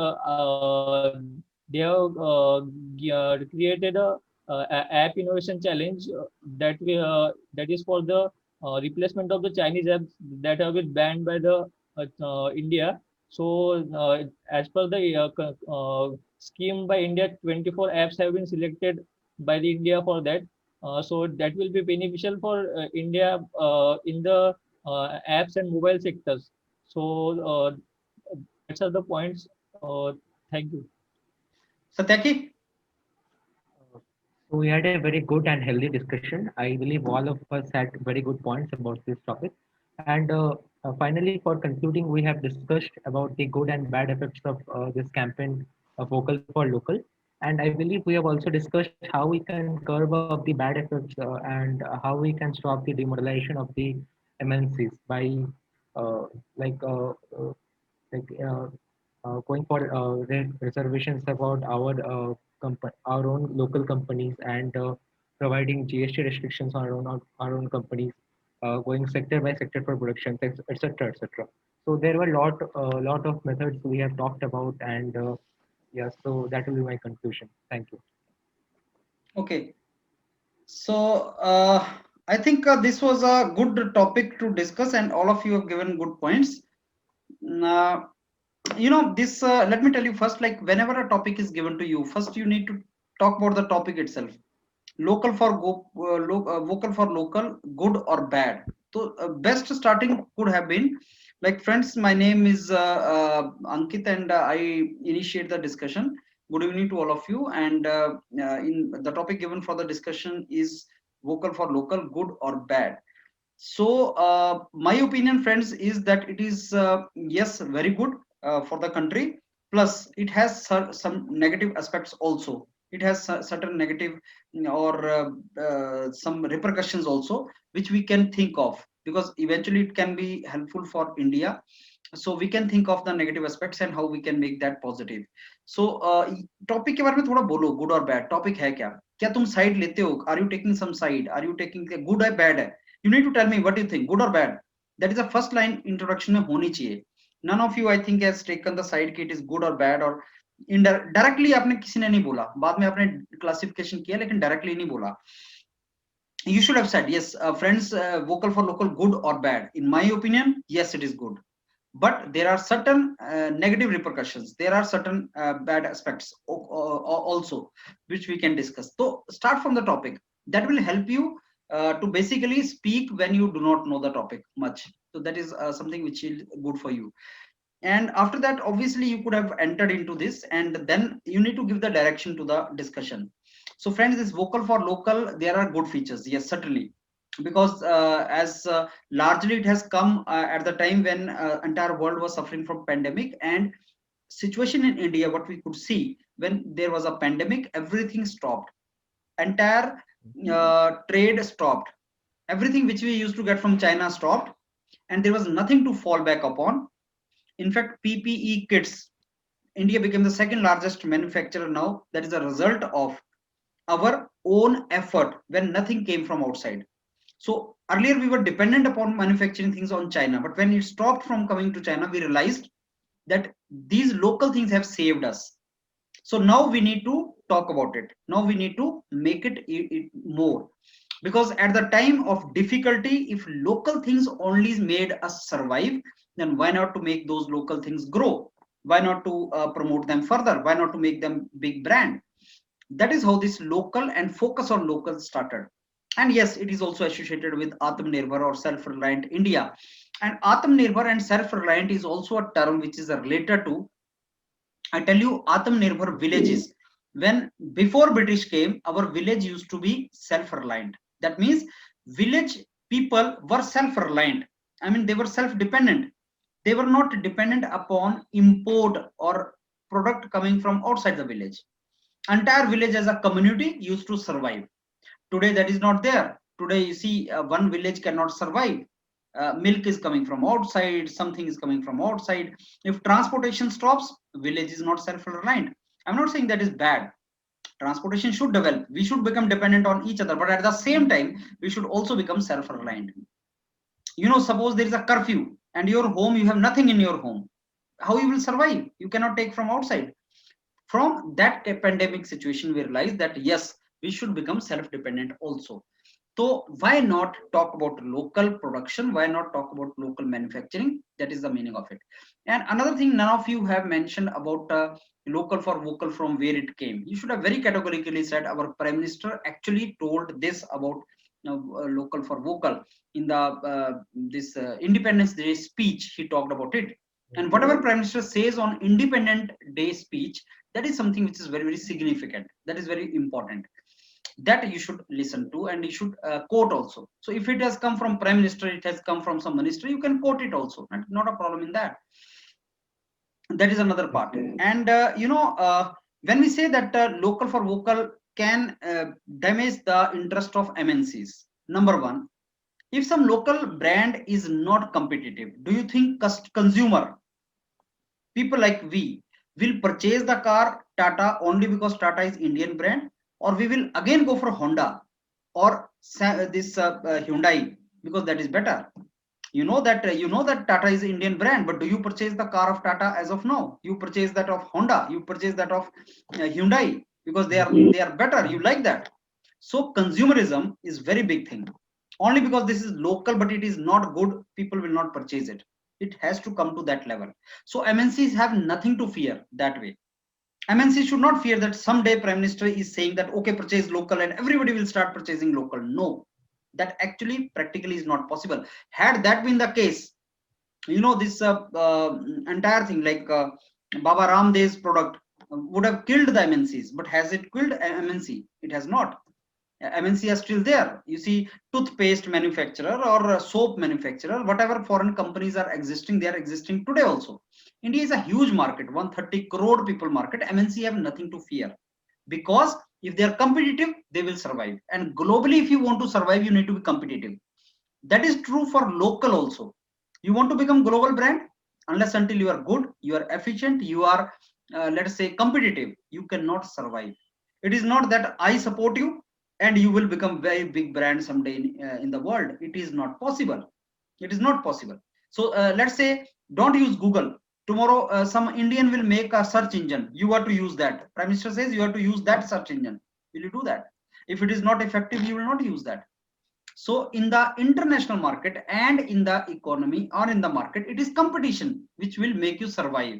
they have created a app innovation challenge that is for the replacement of the Chinese apps that have been banned by the India. So as per the scheme by India, 24 apps have been selected by the India for that. So that will be beneficial for India in the apps and mobile sectors. So that's are the points. Thank you. Satyaki? So we had a very good and healthy discussion. I believe all of us had very good points about this topic. And finally, for concluding, we have discussed about the good and bad effects of this campaign of Vocal for Local. And I believe we have also discussed how we can curb up the bad effects and how we can stop the demoralization of the MNCs by uh, like uh, uh, going for reservations about our own local companies and providing GST restrictions on our own companies, going sector by sector for production, etc., etc. So there were lot of methods we have talked about, and yeah, so that will be my conclusion. Thank you. Okay. So I think this was a good topic to discuss, and all of you have given good points. Uh, this let me tell you first, like whenever a topic is given to you, first you need to talk about the topic itself. Vocal for local, good or bad. So best starting could have been like, friends, my name is Ankit, and I initiate the discussion. Good evening to all of you, and in the topic given for the discussion is vocal for local, good or bad. So my opinion, friends, is that it is yes, very good for the country. Plus it has some negative aspects also. It has certain negative or some repercussions also, which we can think of, because eventually it can be helpful for India. So we can think of the negative aspects and how we can make that positive. So topic के बारे में थोड़ा बोलो, good और bad topic है क्या? क्या तुम साइड लेते हो? Are you taking some side? Are you taking good है बैड है? You need to tell me what you think, good or bad. That is the first line introduction में होनी चाहिए. None of you I think has taken the side कि it is good or bad, or directly आपने किसी ने नहीं बोला, बाद में आपने क्लासिफिकेशन किया लेकिन डायरेक्टली नहीं बोला. You should have said yes, friends, vocal for local, good or bad. In my opinion, yes, it is good, but there are certain negative repercussions. There are certain bad aspects also, which we can discuss. So start from the topic. That will help you to basically speak when you do not know the topic much. So that is something which is good for you. And after that, obviously you could have entered into this, and then you need to give the direction to the discussion. So friends, this vocal for local, there are good features, yes, certainly, because as largely it has come at the time when entire world was suffering from pandemic. And situation in India, what we could see, when there was a pandemic, everything stopped. Entire trade stopped. Everything which we used to get from China stopped, and there was nothing to fall back upon. In fact, PPE kits, India became the second largest manufacturer now. That is a result of our own effort when nothing came from outside. So earlier we were dependent upon manufacturing things on China, but when it stopped from coming to China, we realized that these local things have saved us. So now we need to talk about it. Now we need to make it more, because at the time of difficulty, if local things only made us survive, then why not to make those local things grow? Why not to promote them further? Why not to make them big brand? That is how this local and focus on local started. And yes, it is also associated with Atmanirbhar or self-reliant India. And Atmanirbhar and self-reliant is also a term which is related to, I tell you, Atmanirbhar villages. When before British came, our village used to be self-reliant. That means village people were self-reliant. I mean, they were self-dependent. They were not dependent upon import or product coming from outside the village. Entire village as a community used to survive. Today that is not there. Today you see one village cannot survive. Milk is coming from outside, something is coming from outside. If transportation stops, village is not self-reliant. I'm not saying that is bad. Transportation should develop. We should become dependent on each other, but at the same time, we should also become self-reliant. You know, suppose there is a curfew and your home, you have nothing in your home. How you will survive? You cannot take from outside. From that pandemic situation, we realized that yes, we should become self-dependent also. So why not talk about local production? Why not talk about local manufacturing? That is the meaning of it. And another thing, none of you have mentioned about local for vocal, from where it came. You should have very categorically said our Prime Minister actually told this about local for vocal in the Independence Day speech. He talked about it. And whatever Prime Minister says on Independence Day speech, that is something which is very, very significant. That is very important. That you should listen to, and you should quote also. So if it has come from Prime Minister, it has come from some minister, you can quote it also, and not a problem in that. That is another part. And when we say that local for vocal can damage the interest of MNCs, number one, if some local brand is not competitive, do you think consumer, people like we, will purchase the car Tata only because Tata is Indian brand? Or we will again go for Honda or this Hyundai because that is better. You know that Tata is Indian brand, but do you purchase the car of Tata as of now? You purchase that of Honda, you purchase that of Hyundai because they are better. You like that. So consumerism is very big thing. Only because this is local, but it is not good, people will not purchase it. It has to come to that level. So MNCs have nothing to fear that way. MNC should not fear that someday Prime Minister is saying that, okay, purchase local and everybody will start purchasing local. No, that actually practically is not possible. Had that been the case, you know, this entire thing like Baba Ramdev's product would have killed the MNCs, but has it killed MNC? It has not. MNC are still there. You see, toothpaste manufacturer or soap manufacturer, whatever foreign companies are existing, they are existing today also. India is a huge market, 130 crore people market. MNC have nothing to fear because if they are competitive, they will survive. And globally, if you want to survive, you need to be competitive. That is true for local also. You want to become global brand, unless until you are good, you are efficient, you are, let's say, competitive, you cannot survive. It is not that I support you and you will become very big brand someday in the world. It is not possible. It is not possible. So let's say, don't use Google. Tomorrow, some Indian will make a search engine. You have to use that. Prime Minister says you have to use that search engine. Will you do that? If it is not effective, you will not use that. So in the international market and in the economy or in the market, it is competition which will make you survive.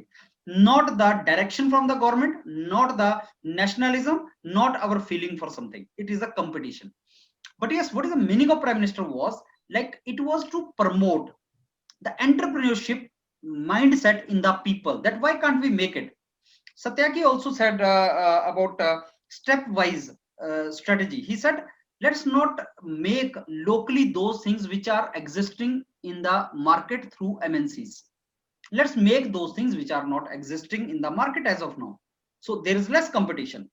Not the direction from the government, not the nationalism, not our feeling for something. It is a competition. But yes, what is the meaning of Prime Minister was, like, it was to promote the entrepreneurship mindset in the people. That why can't we make it? Satyaki also said about stepwise strategy. He said, let's not make locally those things which are existing in the market through MNCs. Let's make those things which are not existing in the market as of now. So there is less competition.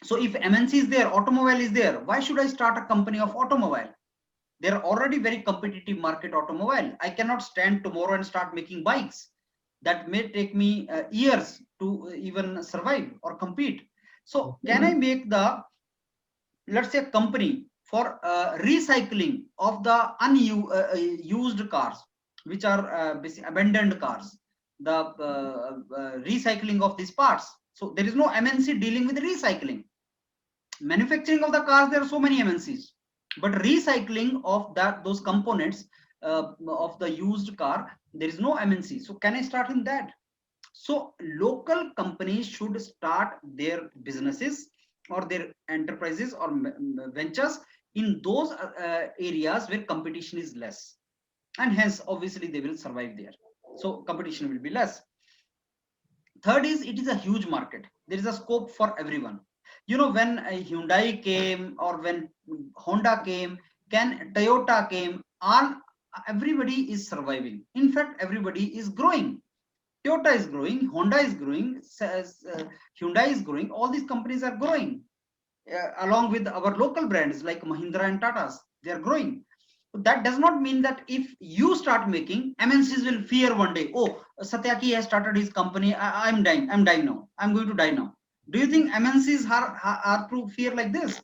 So if MNC is there, automobile is there, why should I start a company of automobile? There are already very competitive market automobile. I cannot stand tomorrow and start making bikes. That may take me years to even survive or compete. So can I make the, let's say, a company for recycling of the unused cars, which are abandoned cars, the recycling of these parts. So there is no MNC dealing with recycling. Manufacturing of the cars, there are so many MNCs, but recycling of those components of the used car, there is no MNC. So can I start in that? So local companies should start their businesses or their enterprises or ventures in those areas where competition is less, and hence obviously they will survive there. So competition will be less. Third is, it is a huge market. There is a scope for everyone. You know, when Hyundai came or when Honda came, can Toyota came, on everybody is surviving. In fact, everybody is growing. Toyota is growing, Honda is growing, Hyundai is growing. All these companies are growing, along with our local brands like Mahindra and Tatas. They are growing. That does not mean that if you start making, MNCs will fear one day. Oh, Satyaki has started his company. I'm dying. I'm dying now. I'm going to die now. Do you think MNCs are to fear like this?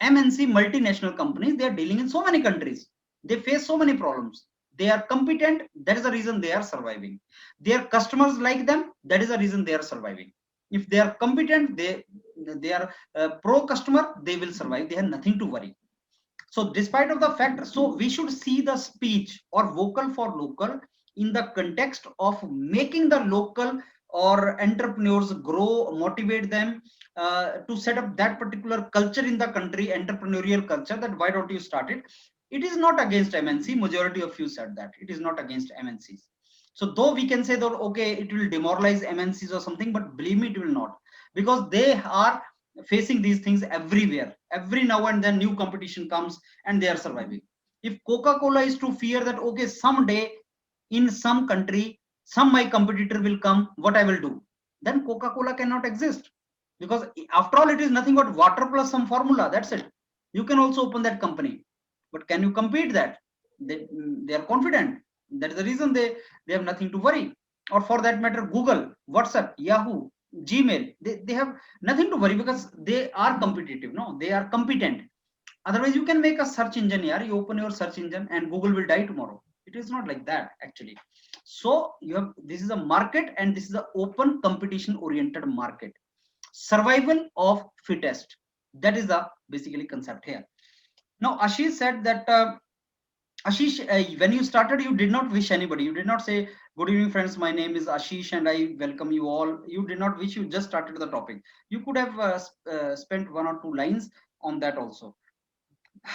MNC multinational companies, they are dealing in so many countries. They face so many problems. They are competent. That is the reason they are surviving. Their customers like them. That is the reason they are surviving. If they are competent, they are pro customer, they will survive. They have nothing to worry. So despite of the fact, so we should see the speech or vocal for local in the context of making the local or entrepreneurs grow, motivate them to set up that particular culture in the country, entrepreneurial culture, that why don't you start it? It is not against MNC. Majority of you said that it is not against MNCs. So though we can say that, okay, it will demoralize MNCs or something, but believe me, it will not, because they are facing these things everywhere. Every now and then new competition comes and they are surviving. If Coca-Cola is to fear that, okay, someday in some country, some my competitor will come, what I will do? Then Coca-Cola cannot exist, because after all, it is nothing but water plus some formula. That's it. You can also open that company, but can you compete that? They are confident. That is the reason they have nothing to worry. Or for that matter, Google, WhatsApp, Yahoo, Gmail, they have nothing to worry because they are competitive. No, they are competent. Otherwise, you can make a search engine here. You open your search engine and Google will die tomorrow. It is not like that actually. So you have, this is a market, and this is an open competition oriented market. Survival of fittest. That is the basically concept here. Now Ashish said that Ashish, when you started, you did not wish anybody. You did not say, good evening, friends. My name is Ashish and I welcome you all. You did not wish, you just started the topic. You could have spent 1 or 2 lines on that also.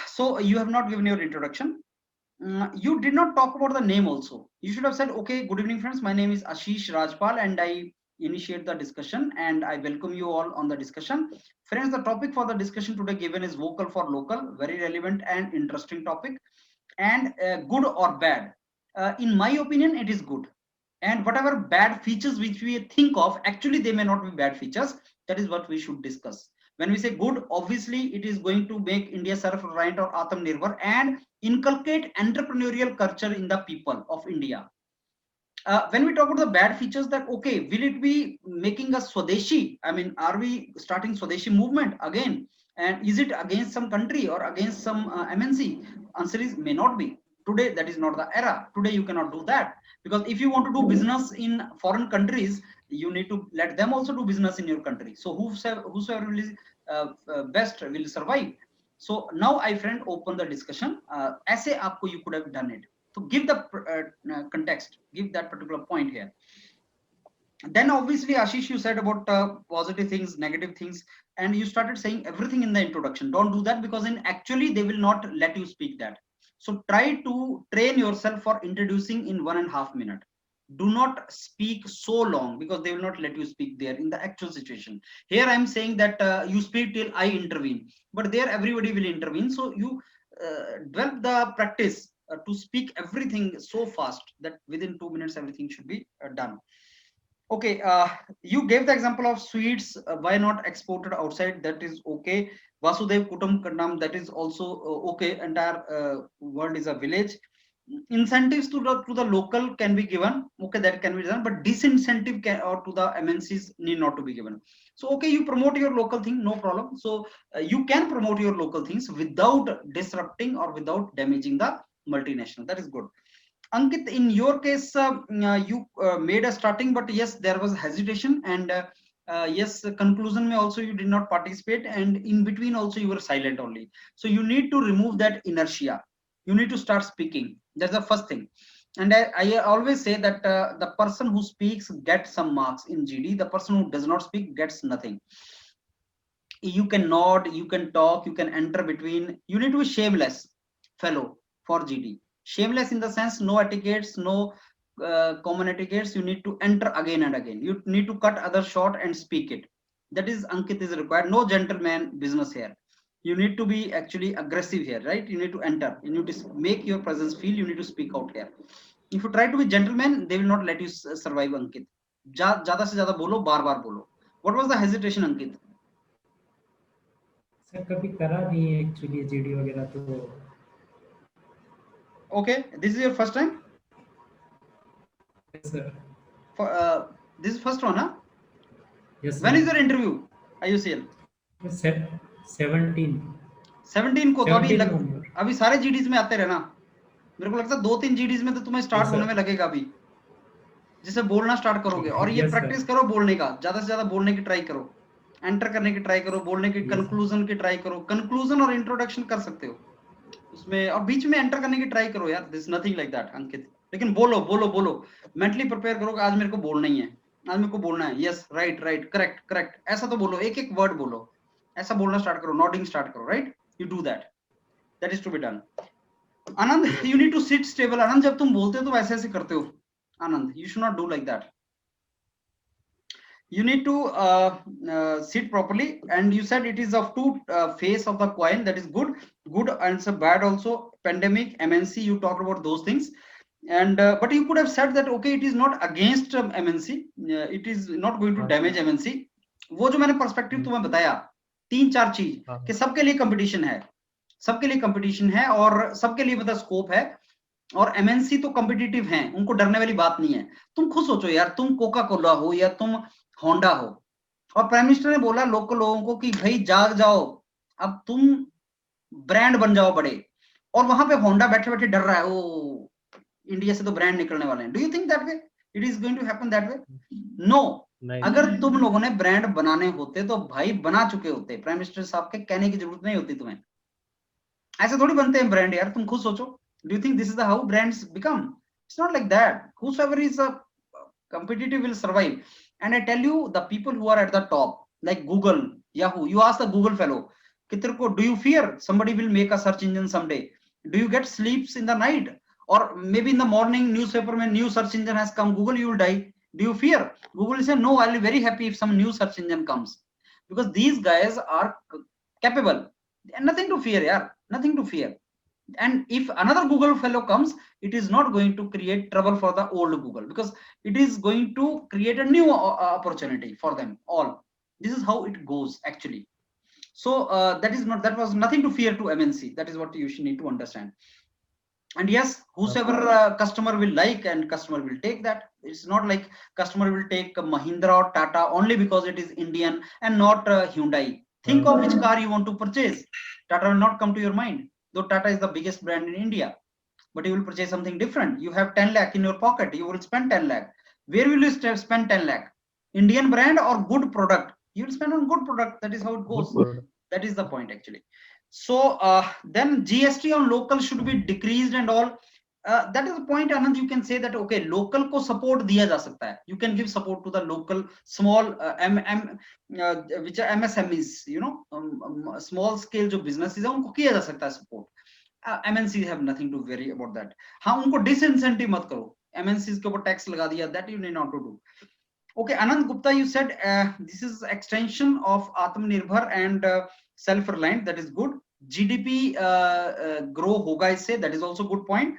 So you have not given your introduction. You did not talk about the name also. You should have said, okay, good evening, friends. My name is Ashish Rajpal and I initiate the discussion and I welcome you all on the discussion. Friends, the topic for the discussion today given is vocal for local, very relevant and interesting topic. And good or bad, in my opinion, it is good. And whatever bad features which we think of, actually they may not be bad features. That is what we should discuss. When we say good, obviously it is going to make India self-reliant or Atmanirbhar and inculcate entrepreneurial culture in the people of India. When we talk about the bad features, that okay, will it be making us Swadeshi? I mean, are we starting Swadeshi movement again? And is it against some country or against some MNC? Answer is may not be. Today, that is not the era. Today, you cannot do that, because if you want to do business in foreign countries, you need to let them also do business in your country. So whosoever will best will survive. So now I friend open the discussion. Aise aapko you could have done it. So give the context, give that particular point here. Then obviously, Ashish, you said about positive things, negative things, and you started saying everything in the introduction. Don't do that, because in actually they will not let you speak that. So try to train yourself for introducing in 1.5 minutes. Do not speak so long, because they will not let you speak there in the actual situation. Here I'm saying that you speak till I intervene, but there everybody will intervene. So you develop the practice to speak everything so fast that within 2 minutes everything should be done. Okay, you gave the example of sweets. Why not exported outside? That is okay. Vasudev Kutumbakam, that is also okay. Entire world is a village. Incentives to the local can be given. Okay, that can be done, but disincentive can, or to the MNCs need not to be given. So okay, you promote your local thing, no problem. So you can promote your local things without disrupting or without damaging the multinational. That is good. Ankit, in your case, you made a starting, but yes, there was hesitation, and yes, conclusion may also you did not participate, and in between also you were silent only. So you need to remove that inertia. You need to start speaking. That's the first thing. And I always say that the person who speaks gets some marks in GD. The person who does not speak gets nothing. You can nod, you can talk, you can enter between. You need to be shameless, fellow, for GD. Shameless in the sense, no etiquettes, no common etiquettes. You need to enter again and again. You need to cut other short and speak it. That is Ankit is required. No gentleman business here. You need to be actually aggressive here, right? You need to enter, you need to make your presence feel, you need to speak out here. If you try to be gentleman, they will not let you survive, Ankit. ज्यादा से ज्यादा बोलो, बार बार बोलो. What was the hesitation, Ankit? Sir कभी करा नहीं है actually GD वगैरह तो. Okay, this is your first time? Yes sir. This is first one, huh? Yes sir. When is your interview, IUCL? 17 को. तो अभी सारे जीडीज में आते रहना. मेरे को लगता है 2-3 जीडीज में तो तुम्हें स्टार्ट होने में लगेगा अभी, जिससे बोलना स्टार्ट करोगे. और ये प्रैक्टिस करो बोलने का, ज्यादा से ज्यादा बोलने की ट्राई करो, एंटर करने की ट्राई करो, बोलने की कंक्लूजन की ट्राई करो. कंक्लूजन और इंट्रोडक्शन कर सकते हो उसमें, और बीच में एंटर करने की ट्राई करो यार. दिस नथिंग लाइक दैट अंकित. लेकिन बोलो बोलो बोलो, मेंटली प्रिपेयर करो कि आज मेरे को बोलना ही है, आज मेरे को बोलना है. Yes, right right, correct correct, ऐसा तो बोलो, एक एक वर्ड बोलो, ऐसा बोलना स्टार्ट करो, नॉडिंग स्टार्ट करो. Right, you do that, that is to be done. Anand, you need to sit stable. Anand, जब तुम बोलते हो तो वैसे ऐसे करते हो. आनंद, you should not do like that. You need to sit properly. And you said it is of two face of the coin. That is good and so bad also. Pandemic, MNC, you talked about those things. And but you could have said that okay, it is not against MNC. It is not going to damage MNC. वो जो मैंने perspective तुम्हें बताया, 3-4 चीज कि सबके लिए competition है, सबके लिए कंपटीशन है और सबके लिए मतलब स्कोप है. और एमएनसी तो कॉम्पिटिटिव हैं, उनको डरने वाली बात नहीं है. तुम खुद सोचो यार, तुम कोका कोला हो या तुम होंडा हो, और प्राइम मिनिस्टर ने बोला लोकल लोगों को कि भाई जाग जाओ, अब तुम ब्रांड बन जाओ बड़े, और वहां पे होंडा बैठे बैठे डर रहा है, ओ इंडिया से तो ब्रांड निकलने वाले हैं. Do you think that way it is going to happen that way? No. अगर तुम लोगों ने ब्रांड बनाने होते तो भाई बना चुके होते. प्राइम मिनिस्टर साहब के कहने की जरूरत नहीं होती तुम्हें. ऐसे थोड़ी बनते हैं ब्रांड यार, तुम खुद सोचो. Do you think this is how brands become? It's not like that. Whosoever is a competitive will survive. And I tell you, the people who are at the top, like Google, Yahoo, you ask the Google fellow, do you fear somebody will make a search engine someday? Do you get sleeps in the night? Or maybe in the morning newspaper when new search engine has come, Google, you will die. Do you fear? Google will say, no, I'll be very happy if some new search engine comes. Because these guys are capable. Nothing to fear, yeah. Nothing to fear. And if another Google fellow comes, it is not going to create trouble for the old Google, because it is going to create a new opportunity for them all. This is how it goes actually. So that was nothing to fear to MNC. That is what you should need to understand. And yes, whosoever customer will like, and customer will take that. It's not like customer will take Mahindra or Tata only because it is Indian and not Hyundai. Think of which car you want to purchase. Tata will not come to your mind. Though Tata is the biggest brand in India, but you will purchase something different. You have 10 lakh in your pocket, you will spend 10 lakh. Where will you spend 10 lakh? Indian brand or good product? You will spend on good product. That is how it goes. That is the point actually. So then GST on local should be decreased and all. That is the point, Anand. You can say that okay, local को support दिया जा सकता है. You can give support to the local small which are MSMEs, you know, small scale जो businesses है उनको किया जा सकता है support. MNCs have nothing to worry about that. हाँ, उनको disincentive मत करो. MNCs के ऊपर tax लगा दिया, that you need not to do. Okay, Anand Gupta, you said this is extension of Atmanirbhar and self-reliant. That is good. GDP grow होगा इससे. That is also good point.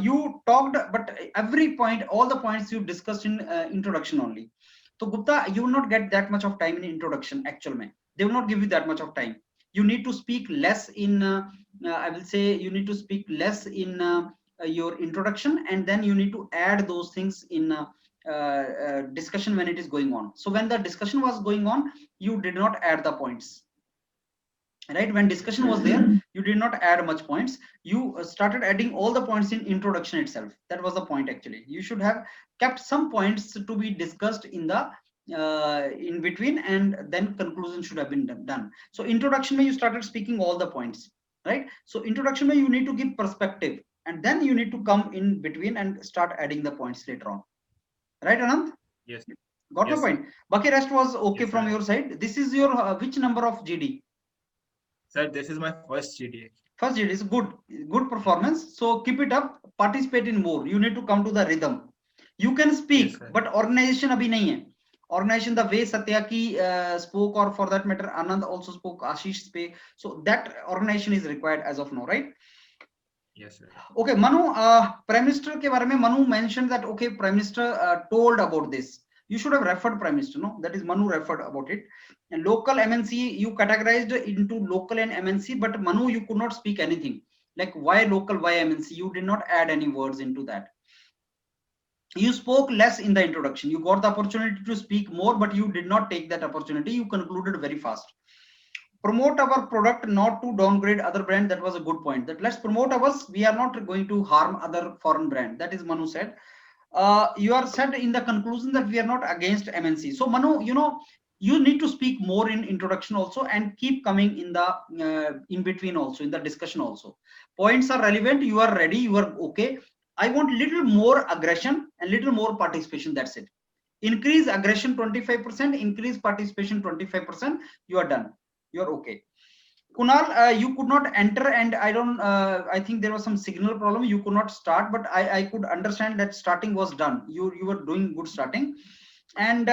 You talked, but every point, all the points you discussed in introduction only. So Gupta, you will not get that much of time in introduction. Actual mein, they will not give you that much of time. You need to speak less in. I will say you need to speak less in your introduction, and then you need to add those things in discussion when it is going on. So when the discussion was going on, you did not add the points. Right, when discussion was there, you did not add much points. You started adding all the points in introduction itself. That was the point actually. You should have kept some points to be discussed in the in between, and then conclusion should have been done. So introduction mein you started speaking all the points, right? So introduction mein you need to give perspective, and then you need to come in between and start adding the points later on. Right, Anand? Yes. Got yes, my point. Baki rest was okay yes, from sir. your side. This is your which number of GD? Sir, this is my first GD. First GD is good performance. So keep it up. Participate in more. You need to come to the rhythm. You can speak, Yes, sir. but organization abhi nahi hai. organization, the way Satyaki spoke, or for that matter Anand also spoke, Ashish spoke, so that organization is required as of now, right? Yes, sir. Okay, Manu, Prime Minister ke bare mein Manu mentioned that, okay, Prime Minister told about this. You should have referred Prime Minister, no? That is Manu referred about it. And local MNC, you categorized into local and MNC, but Manu, you could not speak anything. Like why local, why MNC? You did not add any words into that. You spoke less in the introduction. You got the opportunity to speak more, but you did not take that opportunity. You concluded very fast. Promote our product, not to downgrade other brand. That was a good point. That let's promote ours. We are not going to harm other foreign brand. That is Manu said. You are said in the conclusion that we are not against MNC. So Manu, you know, you need to speak more in introduction also, and keep coming in the in between also, in the discussion also. Points are relevant. You are ready. You are okay. I want little more aggression and little more participation. That's it. Increase aggression 25%, increase participation 25%. You are done. You are okay. Kunal, you could not enter, and I don't. I think there was some signal problem. You could not start, but I could understand that starting was done. You were doing good starting, and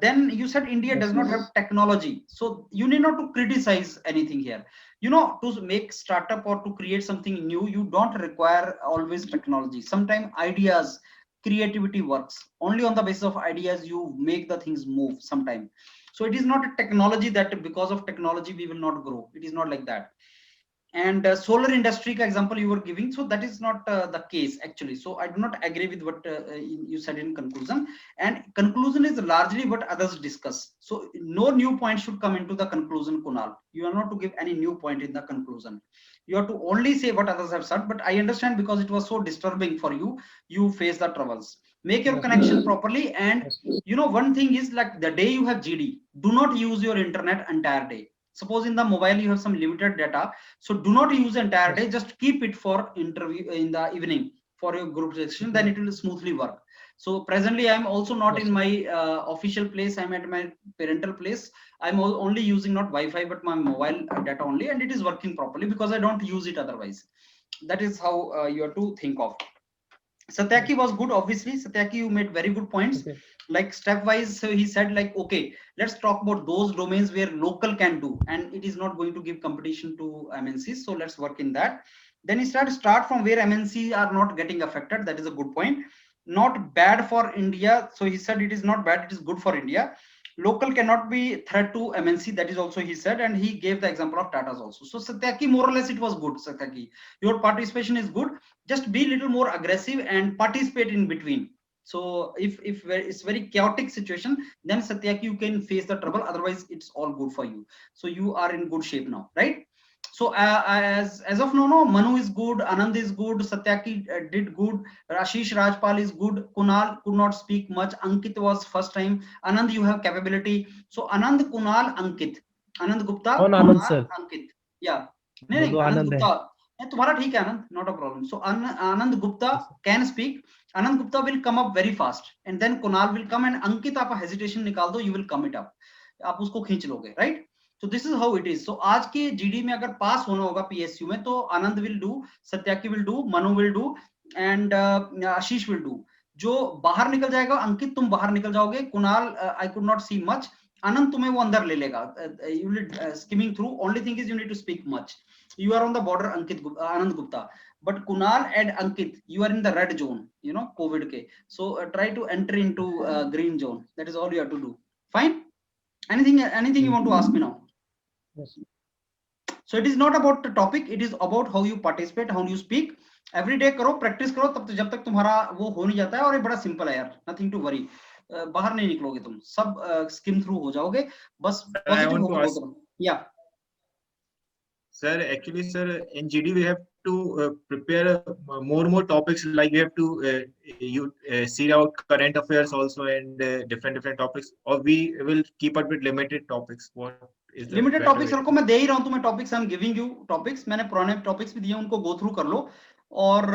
then you said India does not have technology, so you need not to criticize anything here. You know, to make startup or to create something new, you don't require always technology. Sometimes ideas, creativity works. Only on the basis of ideas you make the things move sometimes. So it is not a technology that because of technology we will not grow. It is not like that. And solar industry example you were giving, so that is not the case actually. So I do not agree with what you said in conclusion, and conclusion is largely what others discuss. So no new point should come into the conclusion, Kunal. You are not to give any new point in the conclusion. You have to only say what others have said, but I understand because it was so disturbing for you, you face the troubles. Make your connection properly. And you know, one thing is, like the day you have GD, do not use your internet entire day. Suppose in the mobile you have some limited data, so do not use entire day, just keep it for interview in the evening for your group session, then it will smoothly work. So presently I am also not in my official place, I'm at my parental place. I'm only using not Wi-Fi but my mobile data only, and it is working properly because I don't use it otherwise. That is how you have to think of. Satyaki was good, obviously. Satyaki, you made very good points. Okay. Like stepwise, so he said, like, okay, let's talk about those domains where local can do, and it is not going to give competition to MNCs. So let's work in that. Then he start from where MNC are not getting affected. That is a good point. Not bad for India. So he said it is not bad, it is good for India. Local cannot be threat to MNC. That is also he said, and he gave the example of Tata's also. So Satyaki, more or less it was good. Satyaki, your participation is good. Just be a little more aggressive and participate in between. So if it's very chaotic situation, then Satyaki, you can face the trouble. Otherwise, it's all good for you. So you are in good shape now, right? So as of now, no, Manu is good, Anand is good, Satyaki did good, Ashish Rajpal is good, Kunal could not speak much, Ankit was first time, Anand, you have capability. So Anand, Kunal, Ankit, Anand Gupta, कौन Kunal, आनंद sir? Ankit. Yeah. वो नहीं तो Anand आनंद है. Gupta. तुम्हारा ठीक है आनंद, not a problem. So Anand Gupta can speak. Anand Gupta will come up very fast, and then Kunal will come, and Ankit आप hesitation निकाल दो, you will come it up. आप उसको खींच लोगे, right? So this is how it is. So आज के GD में अगर पास होना होगा PSU में, तो आनंद will do, सत्याकी will do, Manu will do, and Ashish will do. जो बाहर निकल जाएगा, अंकित तुम बाहर निकल जाओगे, Kunal I could not see much, आनंद तुम्हें वो अंदर ले लेगा. You will skimming through. Only thing is you need to speak much. You are on the border, Anand Gupta. But Kunal and Ankit, you are in the red zone, you know, COVID ke. So try to enter into green zone. That is all you have to do. Fine. Anything you want to ask me now? Yes. So it is not about the topic. It is about how you participate, how you speak. Every day करो, practice करो, तब जब तक तुम्हारा वो हो नहीं जाता है. और ये बड़ा simple है यार. Nothing to worry. बाहर नहीं निकलोगे तुम, सब skim through हो जाओगे. बस positive होकर करो. Yeah. Sir, actually, sir, in GD we have to prepare more topics. Like we have to see out current affairs also and different topics, or we will keep up with limited topics. What is the limited topics? रखो, मैं दे ही रहा हूँ तुम्हें topics. I'm giving you topics. मैंने पुराने topics भी दिए, उनको go through कर लो, और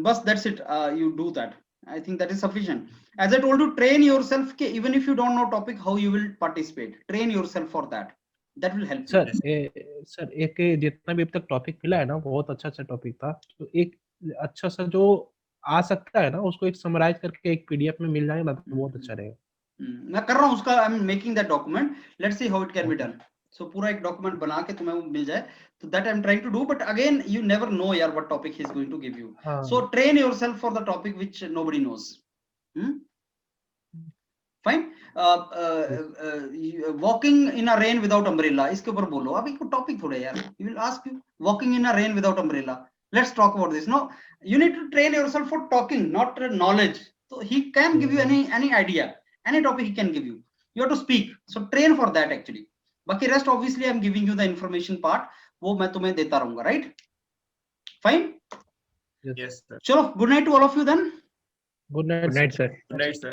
बस that's it. You do that. I think that is sufficient. As I told you, train yourself. के even if you don't know topic, how you will participate. Train yourself for that. That will help. Sir sir एक जितना भी अब तक topic मिला है ना, बहुत अच्छा टॉपिक था. तो एक अच्छा सा जो आ सकता है ना, उसको एक समराइज करके एक PDF में मिल जाए ना, तो बहुत अच्छा रहेगा. मैं कर रहा हूँ उसका, I am making that document, let's see how it can be done. So पूरा एक डॉक्यूमेंट बना के तुम्हें वो मिल जाए, तो that I am trying to do, but again you never know यार what topic he is going to give you. So train yourself for the topic which nobody knows. Fine. Walking in a rain without umbrella, इसके ऊपर बोलो. अभी कोई topic थोड़े यार, you will ask you walking in a rain without umbrella. Let's talk about this. No, you need to train yourself for talking, not knowledge. So he can give you any idea, any topic he can give you. You have to speak. So train for that actually. Baki rest obviously I'm giving you the information part. वो मैं तुम्हें देता रहूँगा, right? Fine. Yes, sir. चलो, good night to all of you then. Good night. Good night, sir. Right, sir.